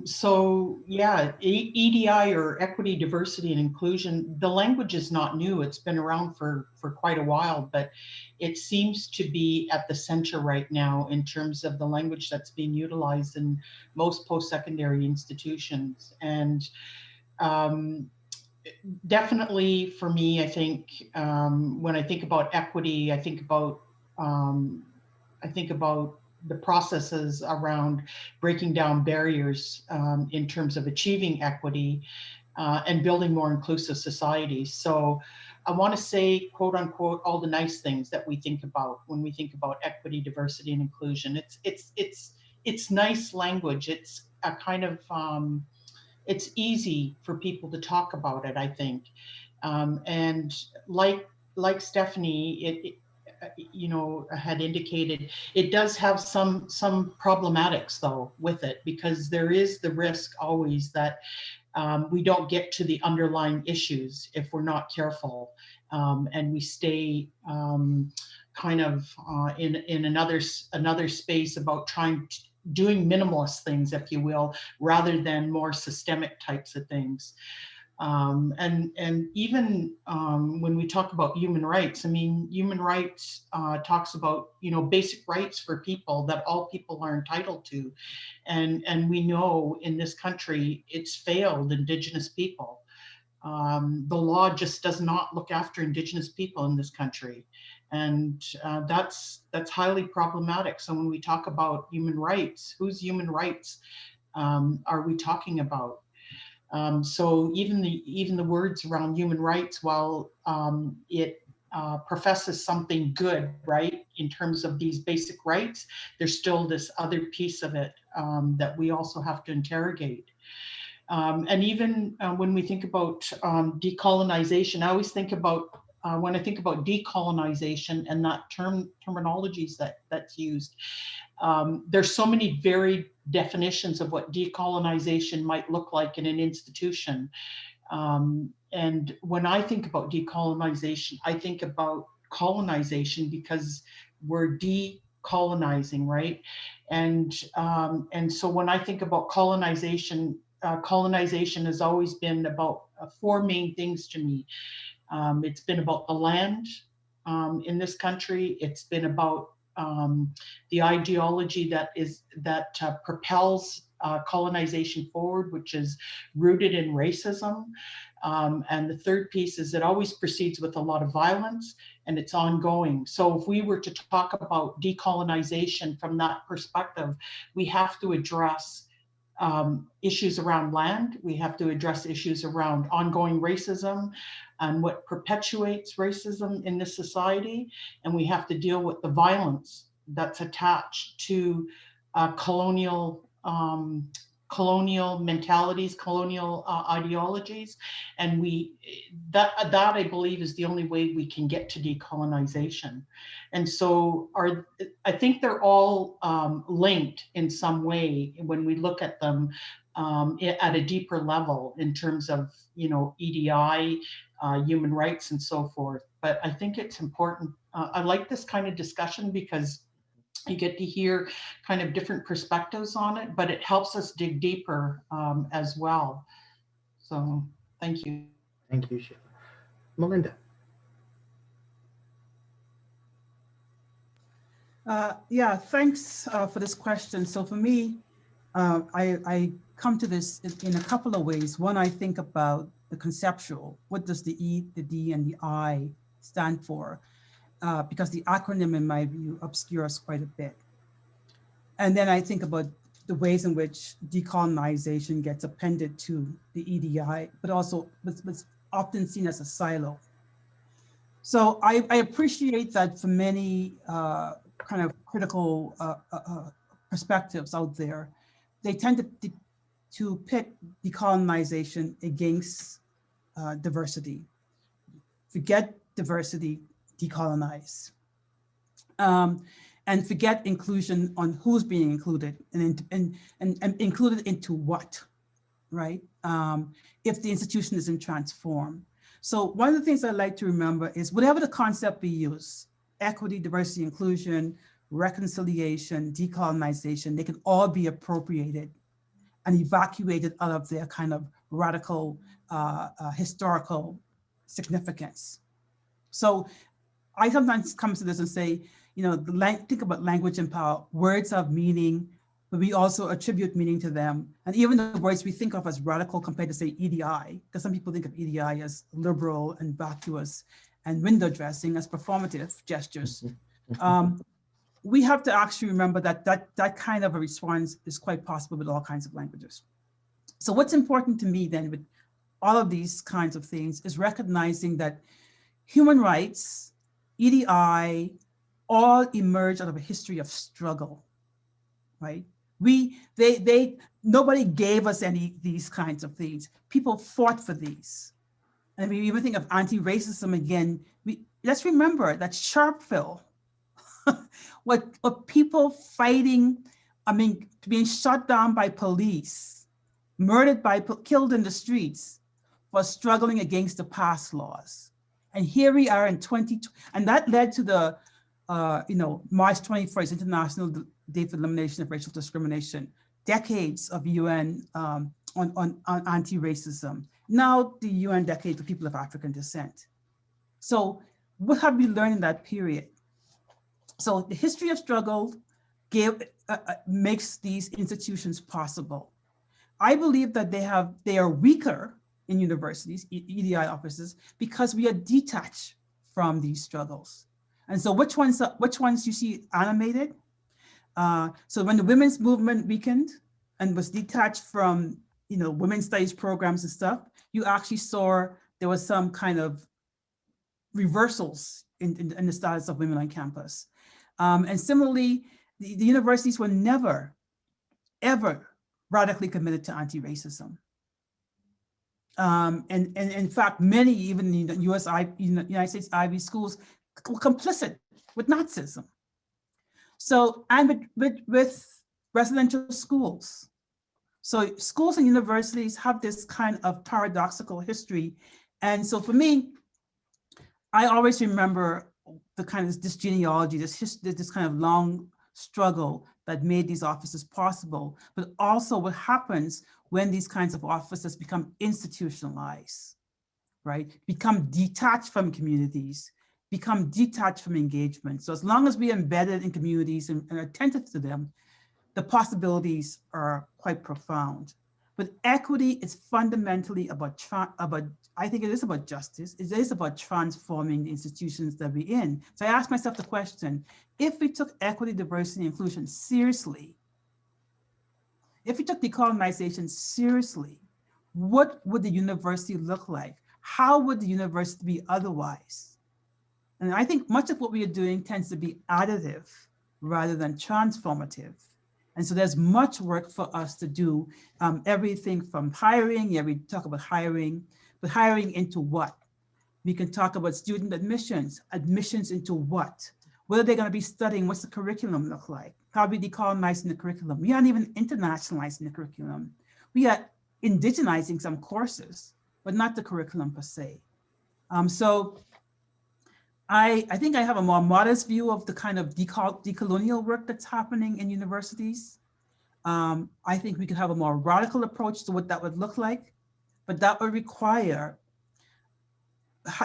So yeah, EDI, or equity, diversity, and inclusion, the language is not new. It's been around for quite a while, but it seems to be at the center right now in terms of the language that's being utilized in most post-secondary institutions. And definitely for me, I think when I think about equity, I think about the processes around breaking down barriers in terms of achieving equity and building more inclusive societies. So I want to say, quote unquote, all the nice things that we think about when we think about equity, diversity, and inclusion. It's nice language. It's a kind of, it's easy for people to talk about it, I think. And like Stephanie, you know, had indicated, it does have some problematics though with it, because there is the risk always that we don't get to the underlying issues if we're not careful, and we stay kind of in another space about doing minimalist things, if you will, rather than more systemic types of things. And even when we talk about human rights, I mean, human rights talks about, you know, basic rights for people that all people are entitled to. And we know in this country, it's failed Indigenous people. The law just does not look after Indigenous people in this country. And that's highly problematic. So when we talk about human rights, whose human rights are we talking about? So even the words around human rights, while it professes something good, right, in terms of these basic rights, there's still this other piece of it that we also have to interrogate. And even when we think about decolonization, I always think about, when I think about decolonization and that terminologies that's used, there's so many varied definitions of what decolonization might look like in an institution. And when I think about decolonization, I think about colonization, because we're decolonizing, right? And so when I think about colonization, colonization has always been about four main things to me. It's been about the land in this country. It's been about the ideology that propels colonization forward, which is rooted in racism. And the third piece is it always proceeds with a lot of violence and it's ongoing. So if we were to talk about decolonization from that perspective, we have to address issues around land. We have to address issues around ongoing racism and what perpetuates racism in this society. And we have to deal with the violence that's attached to colonial mentalities, colonial ideologies. And that I believe is the only way we can get to decolonization. And so I think they're all linked in some way when we look at them at a deeper level in terms of, EDI, human rights and so forth. But I think it's important. I like this kind of discussion because you get to hear kind of different perspectives on it, but it helps us dig deeper as well. So thank you. Thank you, Sheila. Malinda. Yeah, thanks for this question. So for me, I come to this in a couple of ways. One, I think about the conceptual. What does the E, the D, and the I stand for? Because the acronym, in my view, obscures quite a bit. And then I think about the ways in which decolonization gets appended to the EDI, but also was often seen as a silo. So I appreciate that for many kind of critical perspectives out there, they tend to pit decolonization against diversity. Forget diversity, decolonize. And forget inclusion on who's being included and included into what, right? If the institution isn't transformed. So one of the things I like to remember is whatever the concept we use, equity, diversity, inclusion, reconciliation, decolonization, they can all be appropriated and evacuated out of their kind of radical historical significance. So I sometimes come to this and say, think about language and power. Words have meaning, but we also attribute meaning to them. And even the words we think of as radical compared to, say, EDI, because some people think of EDI as liberal and vacuous, and window dressing as performative gestures. We have to actually remember that kind of a response is quite possible with all kinds of languages. So what's important to me then with all of these kinds of things is recognizing that human rights, EDI, all emerge out of a history of struggle, right? Nobody gave us these kinds of things. People fought for these. And if we even think of anti-racism again, let's remember that Sharpeville, what people fighting, being shot down by police, murdered killed in the streets for struggling against the past laws. And here we are in and that led to the March 21st, International Day for Elimination of Racial Discrimination, decades of UN on anti-racism. Now the UN Decade for People of African Descent. So what have we learned in that period? So the history of struggle makes these institutions possible. I believe that they are weaker in universities, EDI offices, because we are detached from these struggles. And so which ones you see animated? So when the women's movement weakened and was detached from women's studies programs and stuff, you actually saw there was some kind of reversals in the status of women on campus. And similarly, the universities were never, ever radically committed to anti-racism. And in fact, many, even in the United States Ivy schools, were complicit with Nazism. So, and with residential schools. So schools and universities have this kind of paradoxical history. And so for me, I always remember this genealogy, this kind of long struggle that made these offices possible, but also what happens when these kinds of offices become institutionalized, right? Become detached from communities, become detached from engagement. So as long as we're embedded in communities and attentive to them, the possibilities are quite profound. But equity is fundamentally about, I think it is about justice. It is about transforming the institutions that we're in. So I asked myself the question, if we took equity, diversity, and inclusion seriously, if we took decolonization seriously, what would the university look like? How would the university be otherwise? And I think much of what we are doing tends to be additive rather than transformative. And so there's much work for us to do, everything from hiring, we talk about hiring, but hiring into what? We can talk about student admissions, admissions into what? What are they going to be studying? What's the curriculum look like? How are we decolonizing the curriculum? We aren't even internationalizing the curriculum. We are indigenizing some courses, but not the curriculum per se. So I think I have a more modest view of the kind of decolonial work that's happening in universities. I think we could have a more radical approach to what that would look like, but that would require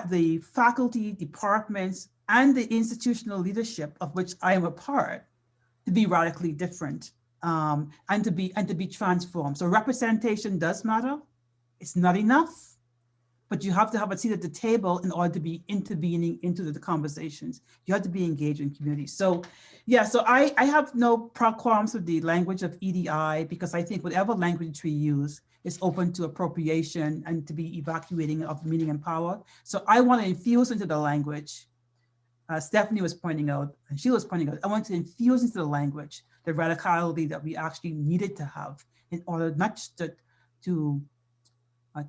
the faculty, departments, and the institutional leadership of which I am a part to be radically different, and to be transformed. So representation does matter. It's not enough, but you have to have a seat at the table in order to be intervening into the conversations. You have to be engaged in communities. So yeah, so I have no qualms with the language of EDI, because I think whatever language we use is open to appropriation and to be evacuating of meaning and power. So I want to infuse into the language, Stephanie was pointing out, and Sheila was pointing out, I want to infuse into the language the radicality that we actually needed to have in order not just to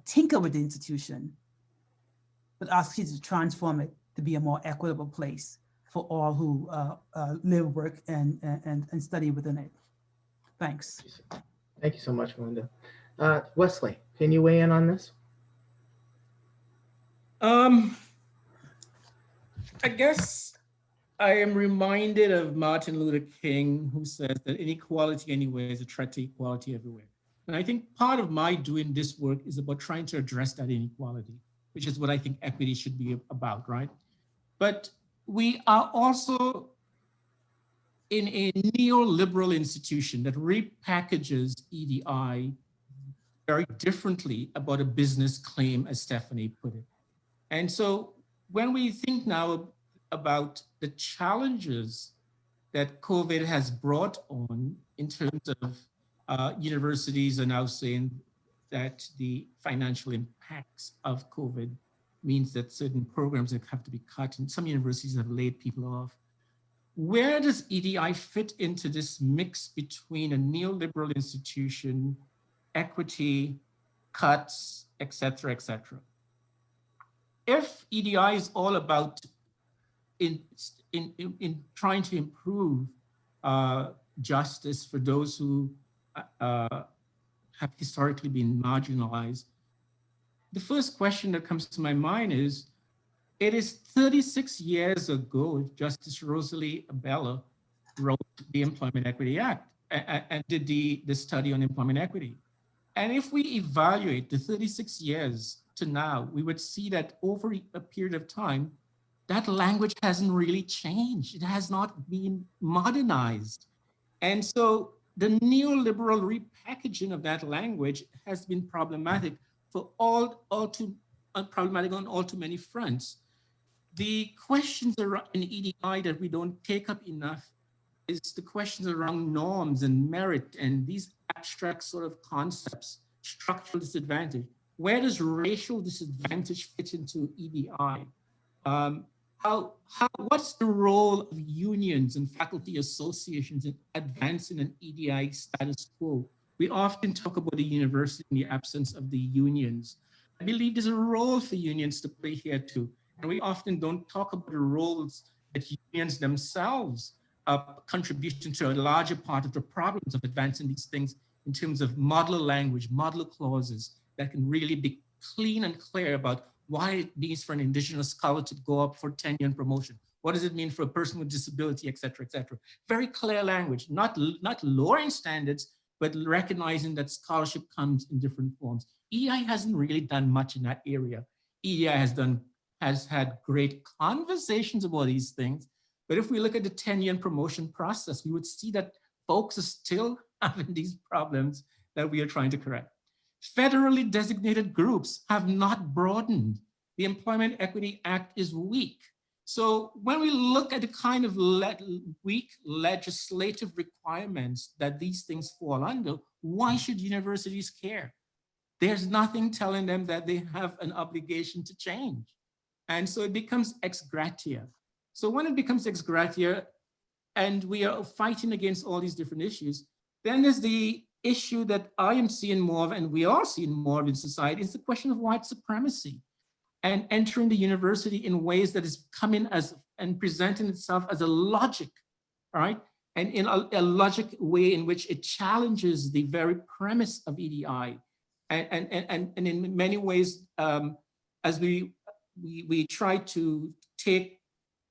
tinker with the institution, but actually to transform it to be a more equitable place for all who live, work, and study within it. Thanks. Thank you so much, Malinda. Wesley, can you weigh in on this? I guess I am reminded of Martin Luther King, who says that inequality anywhere is a threat to equality everywhere. And I think part of my doing this work is about trying to address that inequality, which is what I think equity should be about, right? But we are also in a neoliberal institution that repackages EDI very differently about a business claim, as Stephanie put it. And so when we think now about the challenges that COVID has brought on in terms of universities are now saying that the financial impacts of COVID means that certain programs have to be cut, and some universities have laid people off. Where does EDI fit into this mix between a neoliberal institution, equity, cuts, et cetera, et cetera? If EDI is all about in trying to improve justice for those who have historically been marginalized, the first question that comes to my mind is, it is 36 years ago, Justice Rosalie Abella wrote the Employment Equity Act and did the study on employment equity. And if we evaluate the 36 years to now, we would see that over a period of time, that language hasn't really changed. It has not been modernized. And so the neoliberal repackaging of that language has been problematic for problematic on all too many fronts. The questions around in EDI that we don't take up enough is the questions around norms and merit and these abstract sort of concepts, structural disadvantage. Where does racial disadvantage fit into EDI? What's the role of unions and faculty associations in advancing an EDI status quo? We often talk about the university in the absence of the unions. I believe there's a role for unions to play here too. And we often don't talk about the roles that unions themselves contribution to a larger part of the problems of advancing these things in terms of modular language, modular clauses that can really be clean and clear about why it means for an Indigenous scholar to go up for tenure and promotion. What does it mean for a person with disability, et cetera, et cetera. Very clear language, not lowering standards, but recognizing that scholarship comes in different forms. EDI hasn't really done much in that area. EDI has had great conversations about these things, but if we look at the tenure and promotion process, we would see that folks are still having these problems that we are trying to correct. Federally designated groups have not broadened. The Employment Equity Act is weak. So when we look at the kind of weak legislative requirements that these things fall under, why should universities care? There's nothing telling them that they have an obligation to change. And so it becomes ex gratia. So when it becomes ex gratia and we are fighting against all these different issues, then there's the issue that I am seeing more of, and we are seeing more of in society, is the question of white supremacy and entering the university in ways that is coming as and presenting itself as a logic, all right? And in a logic way in which it challenges the very premise of EDI. And in many ways, as we try to take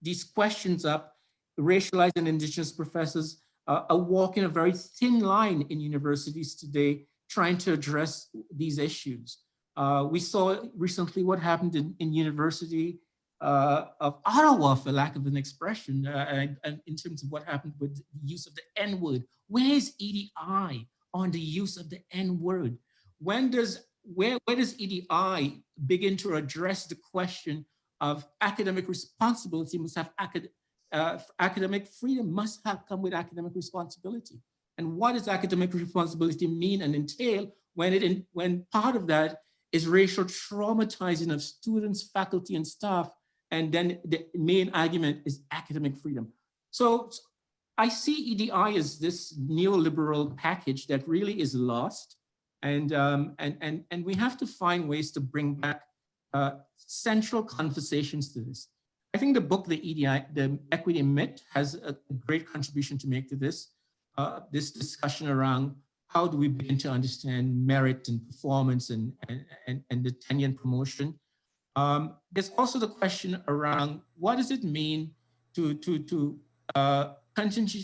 these questions up, racialized and indigenous professors are walking a very thin line in universities today, trying to address these issues. We saw recently what happened in University of Ottawa, for lack of an expression, and in terms of what happened with the use of the N-word. Where is EDI on the use of the N-word? Where does EDI begin to address the question of academic responsibility? Must have academic freedom must have come with academic responsibility. And what does academic responsibility mean and entail when part of that is racial traumatizing of students, faculty, and staff, and then the main argument is academic freedom. So I see EDI as this neoliberal package that really is lost, and we have to find ways to bring back central conversations to this. I think the book, the EDI, the Equity Myth, has a great contribution to make to this. This discussion around how do we begin to understand merit and performance and the tenure and promotion. There's also the question around what does it mean to continue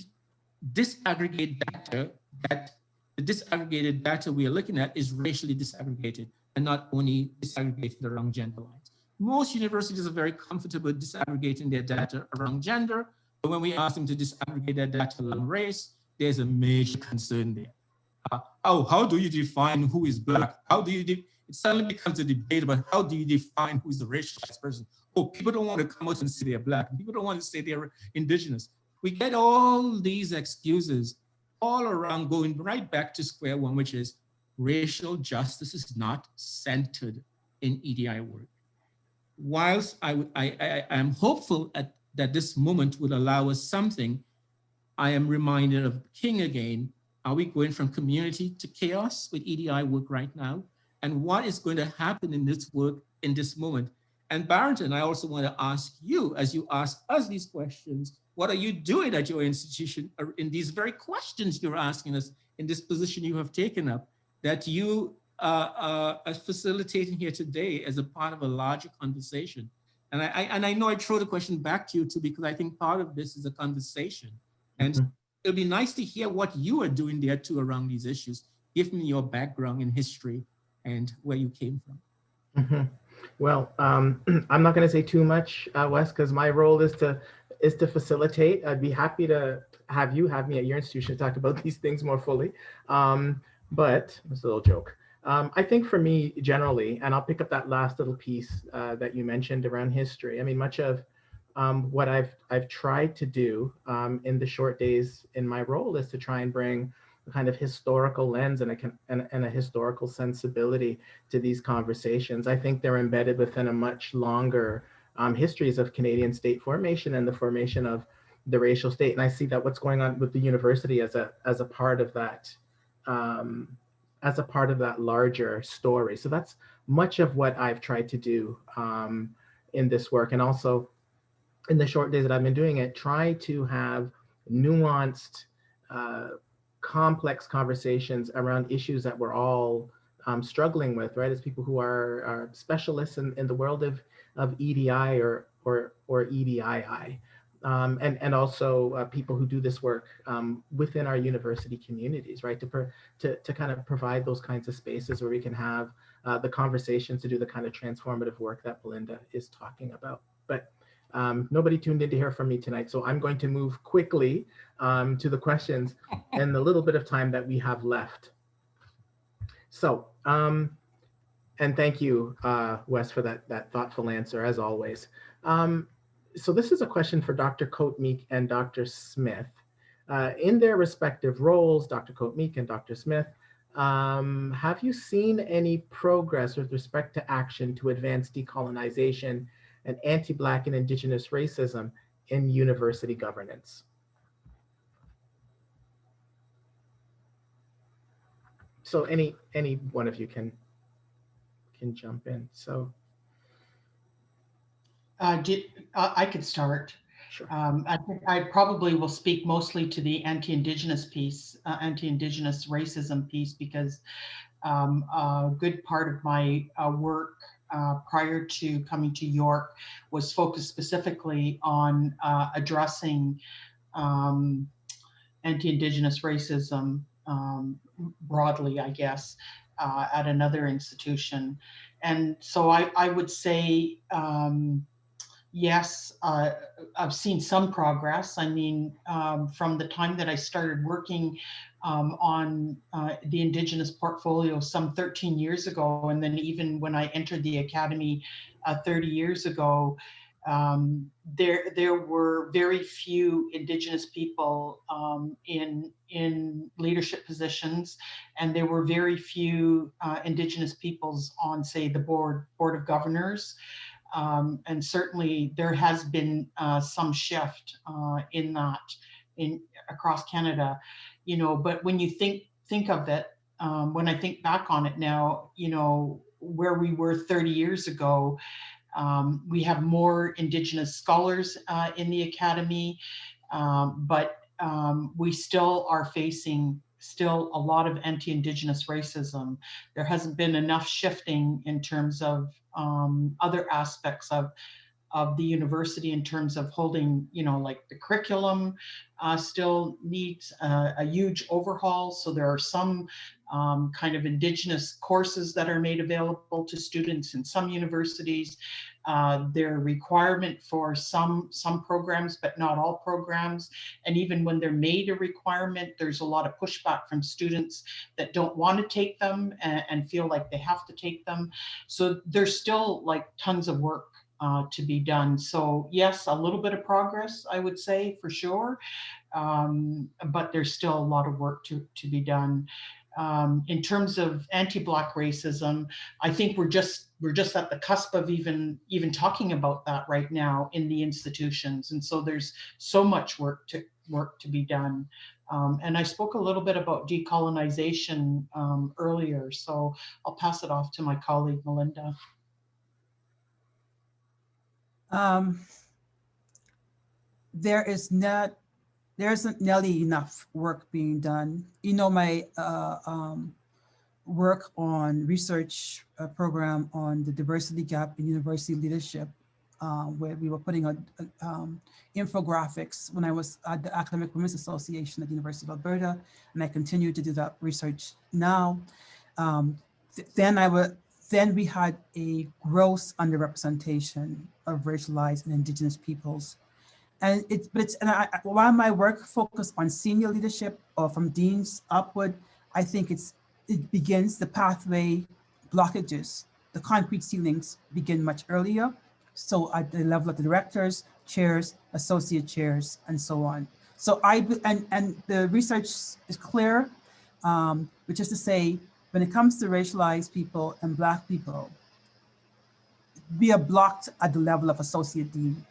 disaggregate data, that the disaggregated data we are looking at is racially disaggregated and not only disaggregated around gender lines. Most universities are very comfortable disaggregating their data around gender, but when we ask them to disaggregate their data along race, there's a major concern there. How do you define who is Black? How do you, it suddenly becomes a debate about how do you define who is the racialized person? Oh, people don't want to come out and say they're Black. People don't want to say they're indigenous. We get all these excuses all around, going right back to square one, which is racial justice is not centered in EDI work. Whilst I am hopeful that this moment would allow us something, I am reminded of King again. Are we going from community to chaos with EDI work right now? And what is going to happen in this work in this moment? And Barrington, I also want to ask you, as you ask us these questions, what are you doing at your institution in these very questions you're asking us in this position you have taken up, that you are facilitating here today as a part of a larger conversation? And I know I throw the question back to you too, because I think part of this is a conversation. And it'll be nice to hear what you are doing there too around these issues. Give me your background in history and where you came from. Well, I'm not going to say too much, Wes, because my role is to facilitate. I'd be happy to have me at your institution to talk about these things more fully. But it's a little joke. I think for me generally, and I'll pick up that last little piece that you mentioned around history. I mean, much of what I've tried to do in the short days in my role is to try and bring a kind of historical lens and a historical sensibility to these conversations. I think they're embedded within a much longer histories of Canadian state formation and the formation of the racial state. And I see that what's going on with the university as a part of that, larger story. So that's much of what I've tried to do in this work. And also in the short days that I've been doing it, try to have nuanced, complex conversations around issues that we're all struggling with, right? As people who are specialists in the world of EDI or EDII, and also people who do this work within our university communities, right? To kind of provide those kinds of spaces where we can have the conversations to do the kind of transformative work that Malinda is talking about. But Nobody tuned in to hear from me tonight, so I'm going to move quickly to the questions and the little bit of time that we have left. So, and thank you, Wes, for that thoughtful answer, as always. So this is a question for Dr. Cote-Meek and Dr. Smith. In their respective roles, Dr. Cote-Meek and Dr. Smith, have you seen any progress with respect to action to advance decolonization and anti-Black and Indigenous racism in university governance? So any one of you can jump in. So I could start. sure. I think I probably will speak mostly to the anti-Indigenous piece, anti-Indigenous racism piece, because a good part of my work prior to coming to York was focused specifically on addressing anti-Indigenous racism broadly, I guess, at another institution. And so I would say, yes, I've seen some progress. I mean, from the time that I started working on the Indigenous portfolio some 13 years ago, and then even when I entered the Academy 30 years ago, there were very few Indigenous people in leadership positions, and there were very few Indigenous peoples on, say, the board of governors. And certainly there has been some shift in that across Canada, you know. But when you think of it, when I think back on it now, you know, where we were 30 years ago, we have more Indigenous scholars in the Academy, but we still are facing a lot of anti-Indigenous racism. There hasn't been enough shifting in terms of other aspects of the university in terms of holding, you know, like the curriculum still needs a huge overhaul. So there are some kind of Indigenous courses that are made available to students in some universities. Their requirement for some programs, but not all programs. And even when they're made a requirement, there's a lot of pushback from students that don't want to take them and feel like they have to take them. So there's still like tons of work to be done. So yes, a little bit of progress, I would say, for sure. But there's still a lot of work to be done. In terms of anti-Black racism, I think we're just at the cusp of even talking about that right now in the institutions. And so there's so much work to be done. And I spoke a little bit about decolonization earlier, so I'll pass it off to my colleague, Malinda. There isn't nearly enough work being done. You know, my work on research program on the diversity gap in university leadership, where we were putting on infographics when I was at the Academic Women's Association at the University of Alberta, and I continue to do that research now. Then we had a gross underrepresentation of racialized and Indigenous peoples. And while my work focused on senior leadership or from deans upward, I think it begins the pathway blockages. The concrete ceilings begin much earlier. So at the level of the directors, chairs, associate chairs, and so on. So and the research is clear, which is to say, when it comes to racialized people and Black people, we are blocked at the level of associate dean.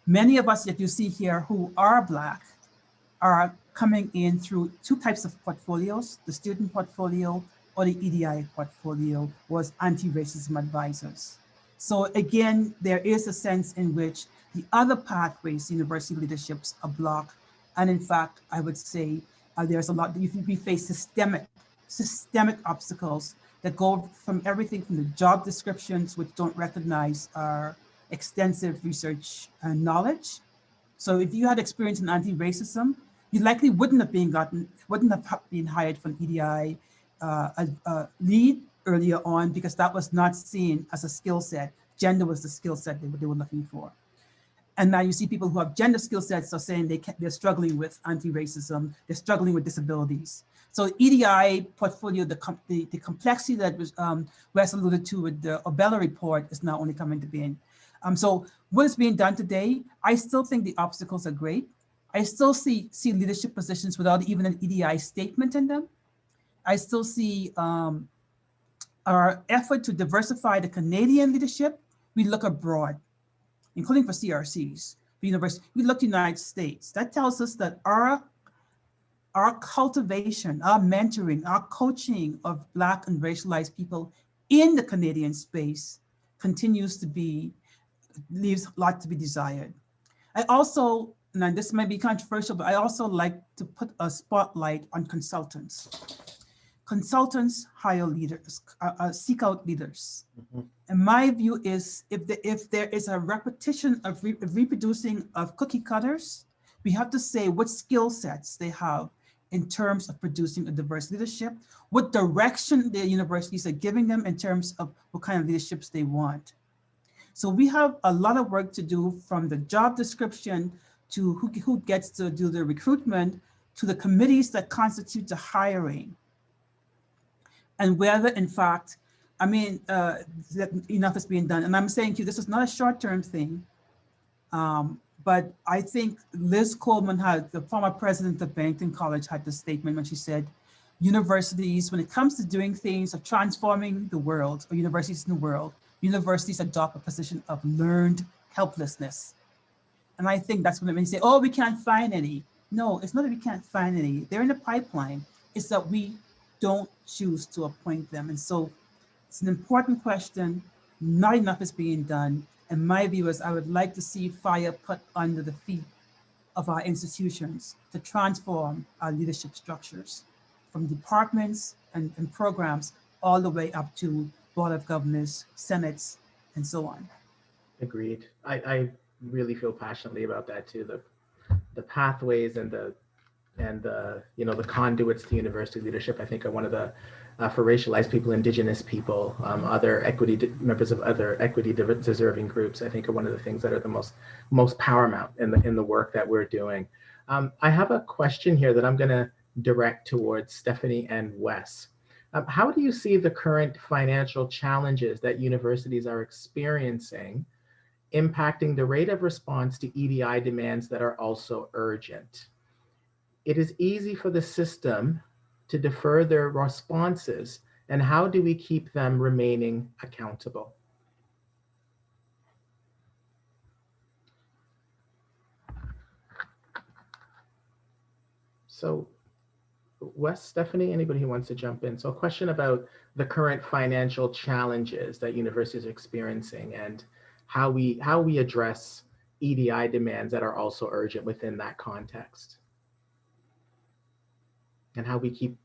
Many of us that you see here who are Black are coming in through two types of portfolios: the student portfolio or the EDI portfolio was anti-racism advisors. So again, there is a sense in which the other pathways, university leaderships, are blocked. And in fact, I would say there's a lot, we face systemic obstacles that go from everything from the job descriptions, which don't recognize our extensive research and knowledge. So if you had experience in anti-racism, you likely wouldn't have been hired for an EDI lead earlier on because that was not seen as a skill set. Gender was the skill set they were looking for. And now you see people who have gender skill sets are saying they're struggling with anti-racism, they're struggling with disabilities. So EDI portfolio, the complexity that was Wes alluded to with the Obella report is now only coming to being. So what is being done today, I still think the obstacles are great. I still see leadership positions without even an EDI statement in them. I still see our effort to diversify the Canadian leadership. We look abroad, including for CRCs, for universities. We look to the United States. That tells us that our cultivation, our mentoring, our coaching of Black and racialized people in the Canadian space continues to leaves a lot to be desired. I also, and this may be controversial, but I also like to put a spotlight on consultants. Consultants hire leaders, seek out leaders. Mm-hmm. And my view is if there is a repetition of reproducing of cookie cutters, we have to say what skill sets they have in terms of producing a diverse leadership, what direction the universities are giving them in terms of what kind of leaderships they want. So we have a lot of work to do from the job description to who gets to do the recruitment to the committees that constitute the hiring. And whether in fact, I mean, that enough is being done. And I'm saying to you, this is not a short-term thing, but I think Liz Coleman the former president of Barrington College had this statement when she said, universities, when it comes to doing things of transforming the world or universities in the world, universities adopt a position of learned helplessness. And I think that's what it means. Say, oh, we can't find any. No, it's not that we can't find any. They're in the pipeline. It's that we don't choose to appoint them. And so it's an important question. Not enough is being done. And my view is I would like to see fire put under the feet of our institutions to transform our leadership structures from departments and programs all the way up to Board of Governors, Senates, and so on. Agreed. I really feel passionately about that too. The pathways and the conduits to university leadership, I think, are one of the for racialized people, Indigenous people, other members of other equity deserving groups, I think, are one of the things that are the most paramount in the work that we're doing. I have a question here that I'm going to direct towards Stephanie and Wes. How do you see the current financial challenges that universities are experiencing impacting the rate of response to EDI demands that are also urgent? It is easy for the system to defer their responses, and how do we keep them remaining accountable? So Wes, Stephanie, anybody who wants to jump in? So a question about the current financial challenges that universities are experiencing and how we address EDI demands that are also urgent within that context, and how we keep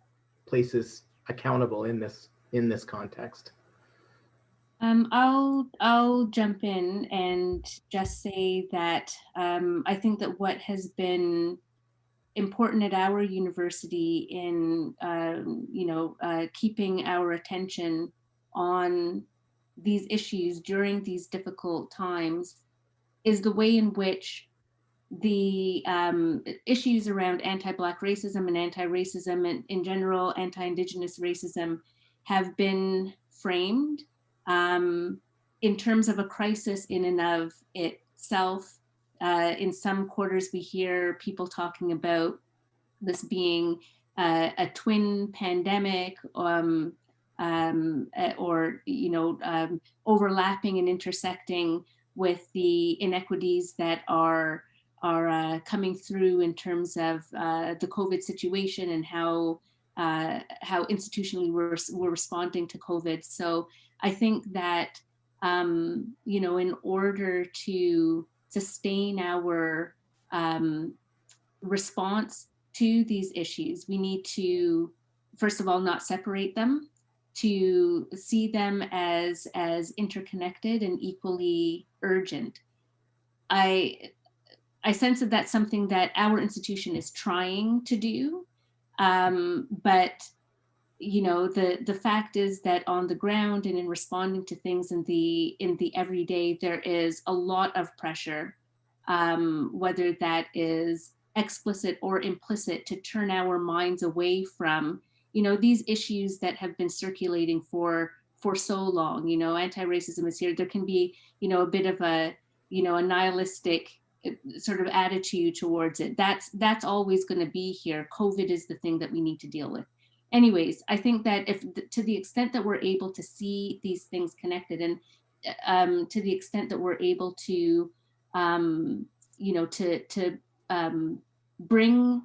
places accountable in this context. I'll jump in and just say that I think that what has been important at our university in keeping our attention on these issues during these difficult times is the way in which the issues around anti-Black racism and anti-racism and in general anti-Indigenous racism have been framed in terms of a crisis in and of itself. In some quarters, we hear people talking about this being a twin pandemic, or overlapping and intersecting with the inequities that are coming through in terms of the COVID situation and how institutionally we're responding to COVID. So I think that in order to sustain our response to these issues, we need to, first of all, not separate them, to see them as interconnected and equally urgent. I sense that that's something that our institution is trying to do, but you know, the fact is that on the ground and in responding to things in the everyday, there is a lot of pressure, whether that is explicit or implicit, to turn our minds away from, you know, these issues that have been circulating for so long. You know, anti-racism is here. There can be, you know, a bit of a, you know, a nihilistic sort of attitude towards it. That's always going to be here. COVID is the thing that we need to deal with. Anyways, I think that if, to the extent that we're able to see these things connected, and to the extent that we're able to, you know, to bring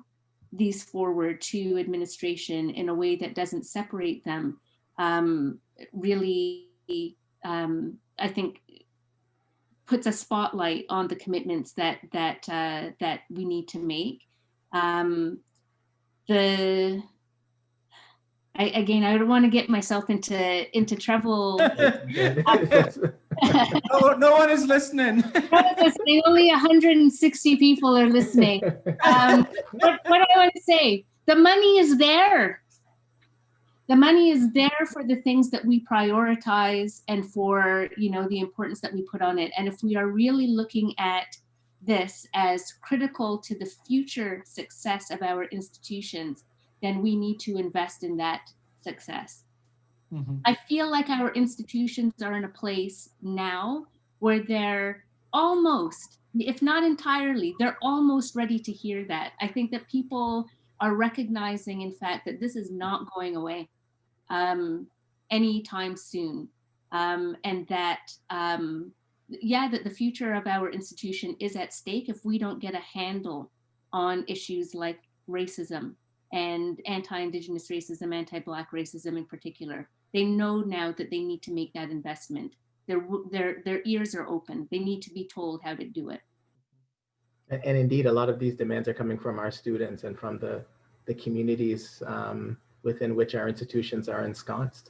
these forward to administration in a way that doesn't separate them, really, I think, puts a spotlight on the commitments that we need to make. Again, I don't want to get myself into trouble. No one is listening. Only 160 people are listening. What I want to say, the money is there. The money is there for the things that we prioritize and for, you know, the importance that we put on it. And if we are really looking at this as critical to the future success of our institutions, then we need to invest in that success. Mm-hmm. I feel like our institutions are in a place now where they're almost, if not entirely, they're almost ready to hear that. I think that people are recognizing, in fact, that this is not going away anytime soon. And that, yeah, that the future of our institution is at stake if we don't get a handle on issues like racism and anti-Indigenous racism, anti-Black racism in particular. They know now that they need to make that investment. Their ears are open. They need to be told how to do it. And indeed, a lot of these demands are coming from our students and from the communities within which our institutions are ensconced.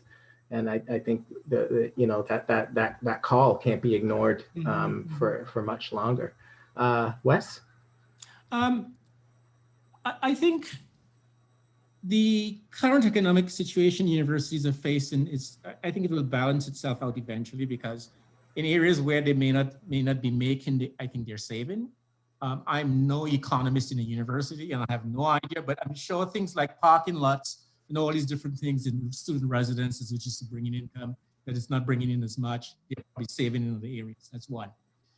And I think you know, that call can't be ignored for much longer. Wes? I think the current economic situation universities are facing is, I think it will balance itself out eventually, because in areas where they may not be making, I think they're saving. I'm no economist in a university and I have no idea, but I'm sure things like parking lots and all these different things in student residences, which is bringing income, that it's not bringing in as much, they're probably saving in other areas. That's one.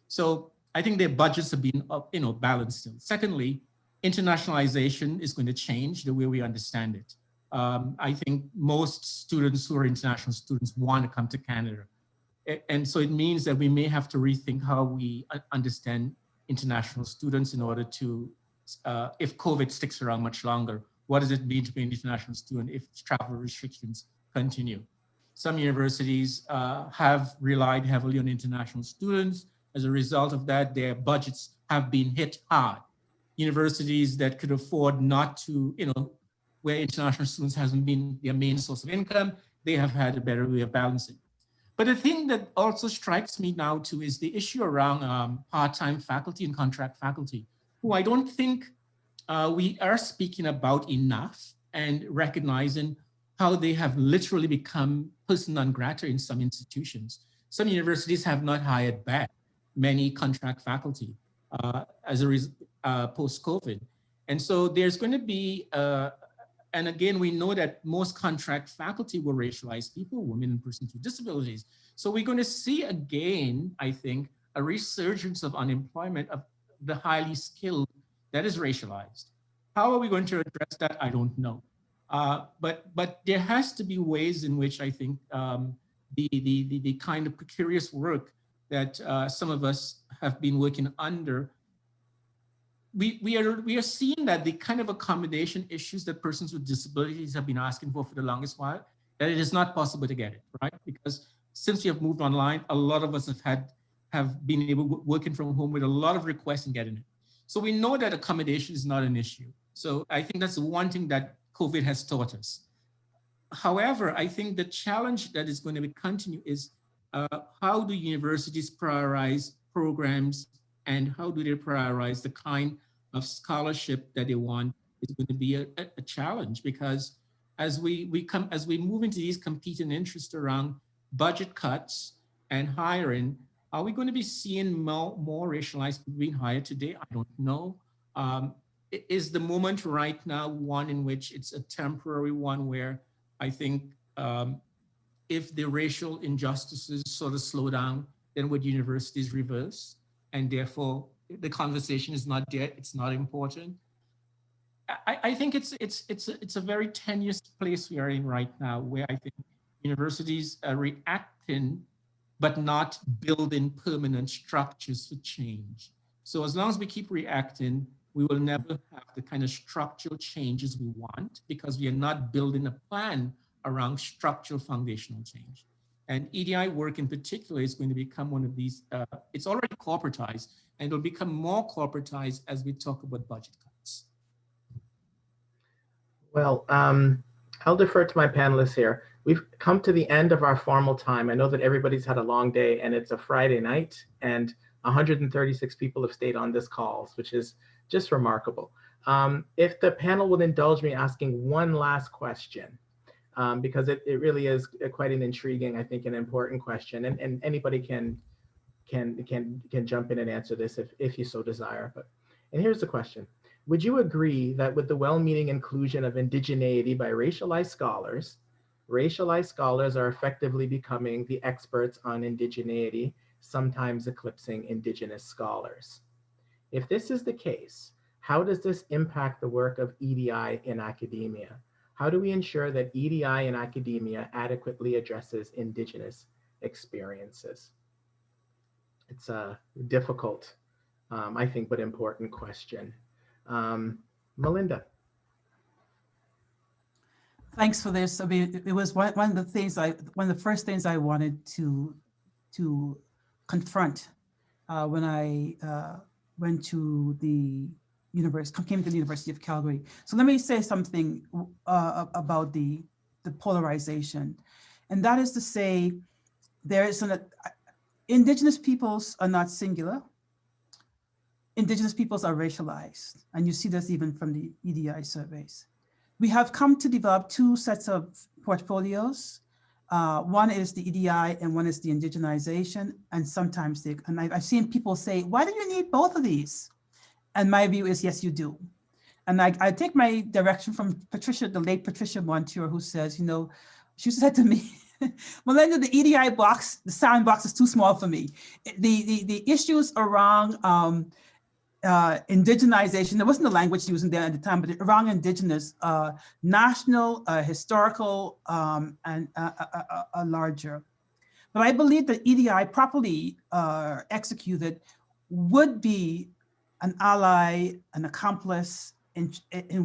So I think their budgets have been, you know, balanced still. Secondly, internationalization is going to change the way we understand it. I think most students who are international students want to come to Canada. And so it means that we may have to rethink how we understand international students in order to, if COVID sticks around much longer, what does it mean to be an international student if travel restrictions continue? Some universities have relied heavily on international students. As a result of that, their budgets have been hit hard. Universities that could afford not to, you know, where international students hasn't been their main source of income, they have had a better way of balancing. But the thing that also strikes me now too is the issue around part-time faculty and contract faculty, who I don't think we are speaking about enough, and recognizing how they have literally become persona non grata in some institutions. Some universities have not hired back many contract faculty as a result post-COVID. And so there's going to be, and again, we know that most contract faculty were racialized people, women and persons with disabilities. So we're going to see again, I think, a resurgence of unemployment of the highly skilled that is racialized. How are we going to address that? I don't know. But there has to be ways in which I think the kind of precarious work that some of us have been working under, we are seeing that the kind of accommodation issues that persons with disabilities have been asking for the longest while, that it is not possible to get it, right? Because since we have moved online, a lot of us have been able working from home with a lot of requests and getting it. So we know that accommodation is not an issue. So I think that's the one thing that COVID has taught us. However, I think the challenge that is going to continue is how do universities prioritize programs, and how do they prioritize the kind of scholarship that they want is going to be a challenge, because as we move into these competing interests around budget cuts and hiring, are we going to be seeing more racialized people being hired today? I don't know. Is the moment right now one in which it's a temporary one where I think if the racial injustices sort of slow down, then would universities reverse? And therefore the conversation is not there, it's not important. I think it's a very tenuous place we are in right now, where I think universities are reacting, but not building permanent structures for change. So as long as we keep reacting, we will never have the kind of structural changes we want, because we are not building a plan around structural foundational change. And EDI work in particular is going to become one of these, it's already corporatized, and it'll become more corporatized as we talk about budget cuts. Well, I'll defer to my panelists here. We've come to the end of our formal time. I know that everybody's had a long day and it's a Friday night, and 136 people have stayed on this call, which is just remarkable. If the panel would indulge me asking one last question, because it really is quite an intriguing, I think, an important question, and anybody can jump in and answer this if you so desire. And here's the question. Would you agree that with the well-meaning inclusion of indigeneity by racialized scholars are effectively becoming the experts on indigeneity, sometimes eclipsing indigenous scholars? If this is the case, how does this impact the work of EDI in academia? How do we ensure that EDI in academia adequately addresses indigenous experiences? It's a difficult, I think, but important question. Malinda. Thanks for this. I mean, it was one of the first things I wanted to confront when I went to the came to the University of Calgary. So let me say something about the polarization, and that is to say, there is indigenous peoples are not singular. Indigenous peoples are racialized, and you see this even from the EDI surveys. We have come to develop two sets of portfolios. One is the EDI and one is the indigenization, and sometimes I've seen people say, why do you need both of these? And my view is, yes, you do. And I take my direction from Patricia, the late Patricia Montour, who says, she said to me, Malinda, the EDI box, the sound box is too small for me. The issues around indigenization, there wasn't a language using there at the time, but around indigenous, national, historical, and larger. But I believe that EDI properly executed would be an ally, an accomplice in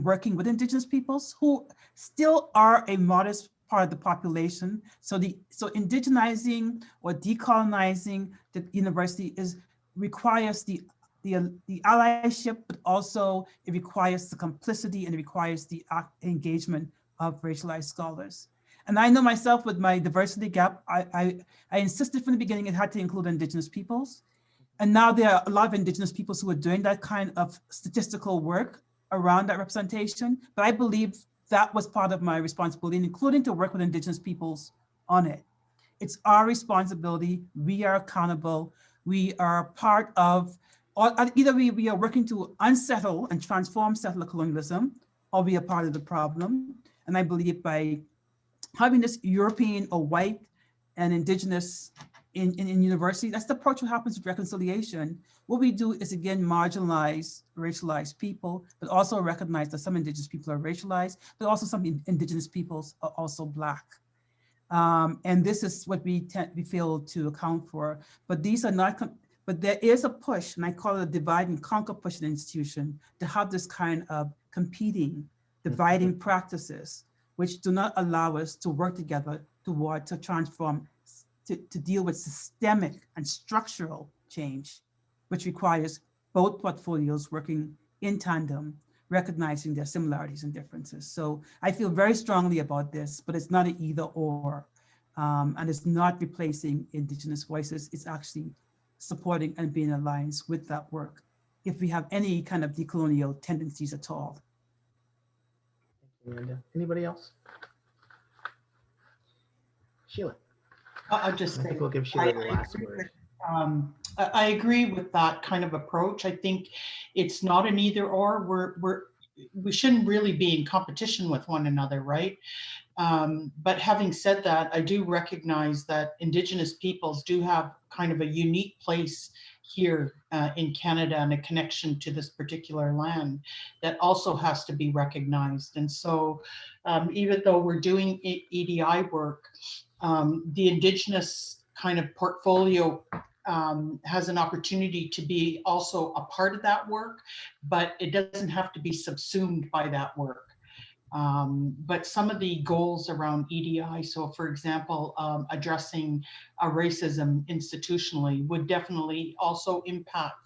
working with indigenous peoples who still are a modest part of the population. So indigenizing or decolonizing the university requires the allyship, but also it requires the complicity and it requires the engagement of racialized scholars. And I know myself with my diversity gap, I insisted from the beginning it had to include indigenous peoples. And now there are a lot of indigenous peoples who are doing that kind of statistical work around that representation. But I believe that was part of my responsibility, including to work with indigenous peoples on it. It's our responsibility. We are accountable. We are part of, either we are working to unsettle and transform settler colonialism, or we are part of the problem. And I believe by having this European or white and indigenous in university, that's the approach what happens with reconciliation. What we do is, again, marginalize racialized people, but also recognize that some indigenous people are racialized, but also some indigenous peoples are also Black. And this is what we fail to account for. But these are not, but there is a push, and I call it a divide and conquer push in the institution, to have this kind of competing, dividing practices, which do not allow us to work together to transform, to deal with systemic and structural change, which requires both portfolios working in tandem, recognizing their similarities and differences. So I feel very strongly about this, but it's not an either or, and it's not replacing indigenous voices. It's actually supporting and being in alliance with that work, if we have any kind of decolonial tendencies at all. Malinda. Anybody else? Sheila. I'll just I say, think we'll give Sheila the last agree word. I agree with that kind of approach. I think it's not an either or. We shouldn't really be in competition with one another, right? But having said that, I do recognize that Indigenous peoples do have kind of a unique place here in Canada and a connection to this particular land that also has to be recognized. And so even though we're doing EDI work, the Indigenous kind of portfolio has an opportunity to be also a part of that work, but it doesn't have to be subsumed by that work. But some of the goals around EDI, so for example, addressing racism institutionally would definitely also impact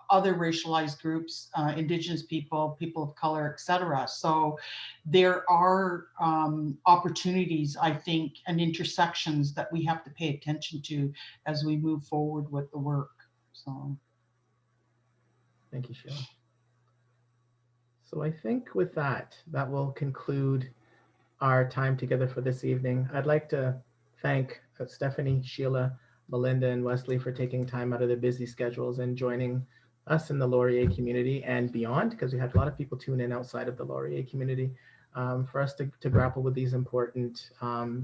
other racialized groups, Indigenous people, people of color, etc. So there are opportunities, I think, and intersections that we have to pay attention to as we move forward with the work. So. Thank you, Sheila. So I think with that, that will conclude our time together for this evening. I'd like to thank Stephanie, Sheila, Malinda, and Wesley for taking time out of their busy schedules and joining us in the Laurier community and beyond, because we had a lot of people tune in outside of the Laurier community for us to grapple with these important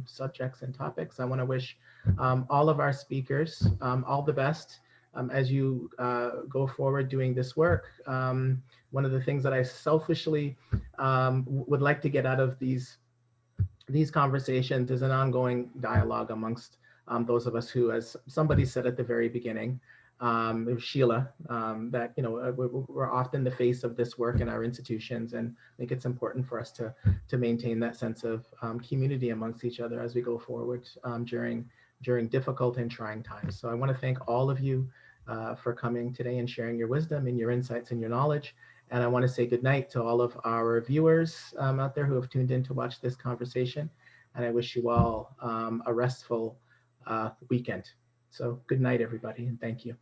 subjects and topics. I want to wish all of our speakers all the best as you go forward doing this work. One of the things that I selfishly would like to get out of these conversations is an ongoing dialogue amongst those of us who, as somebody said at the very beginning, Sheila, that we're often the face of this work in our institutions, and I think it's important for us to maintain that sense of community amongst each other as we go forward during difficult and trying times. So I want to thank all of you for coming today and sharing your wisdom and your insights and your knowledge. And I want to say good night to all of our viewers out there who have tuned in to watch this conversation. And I wish you all a restful weekend. So good night, everybody, and thank you.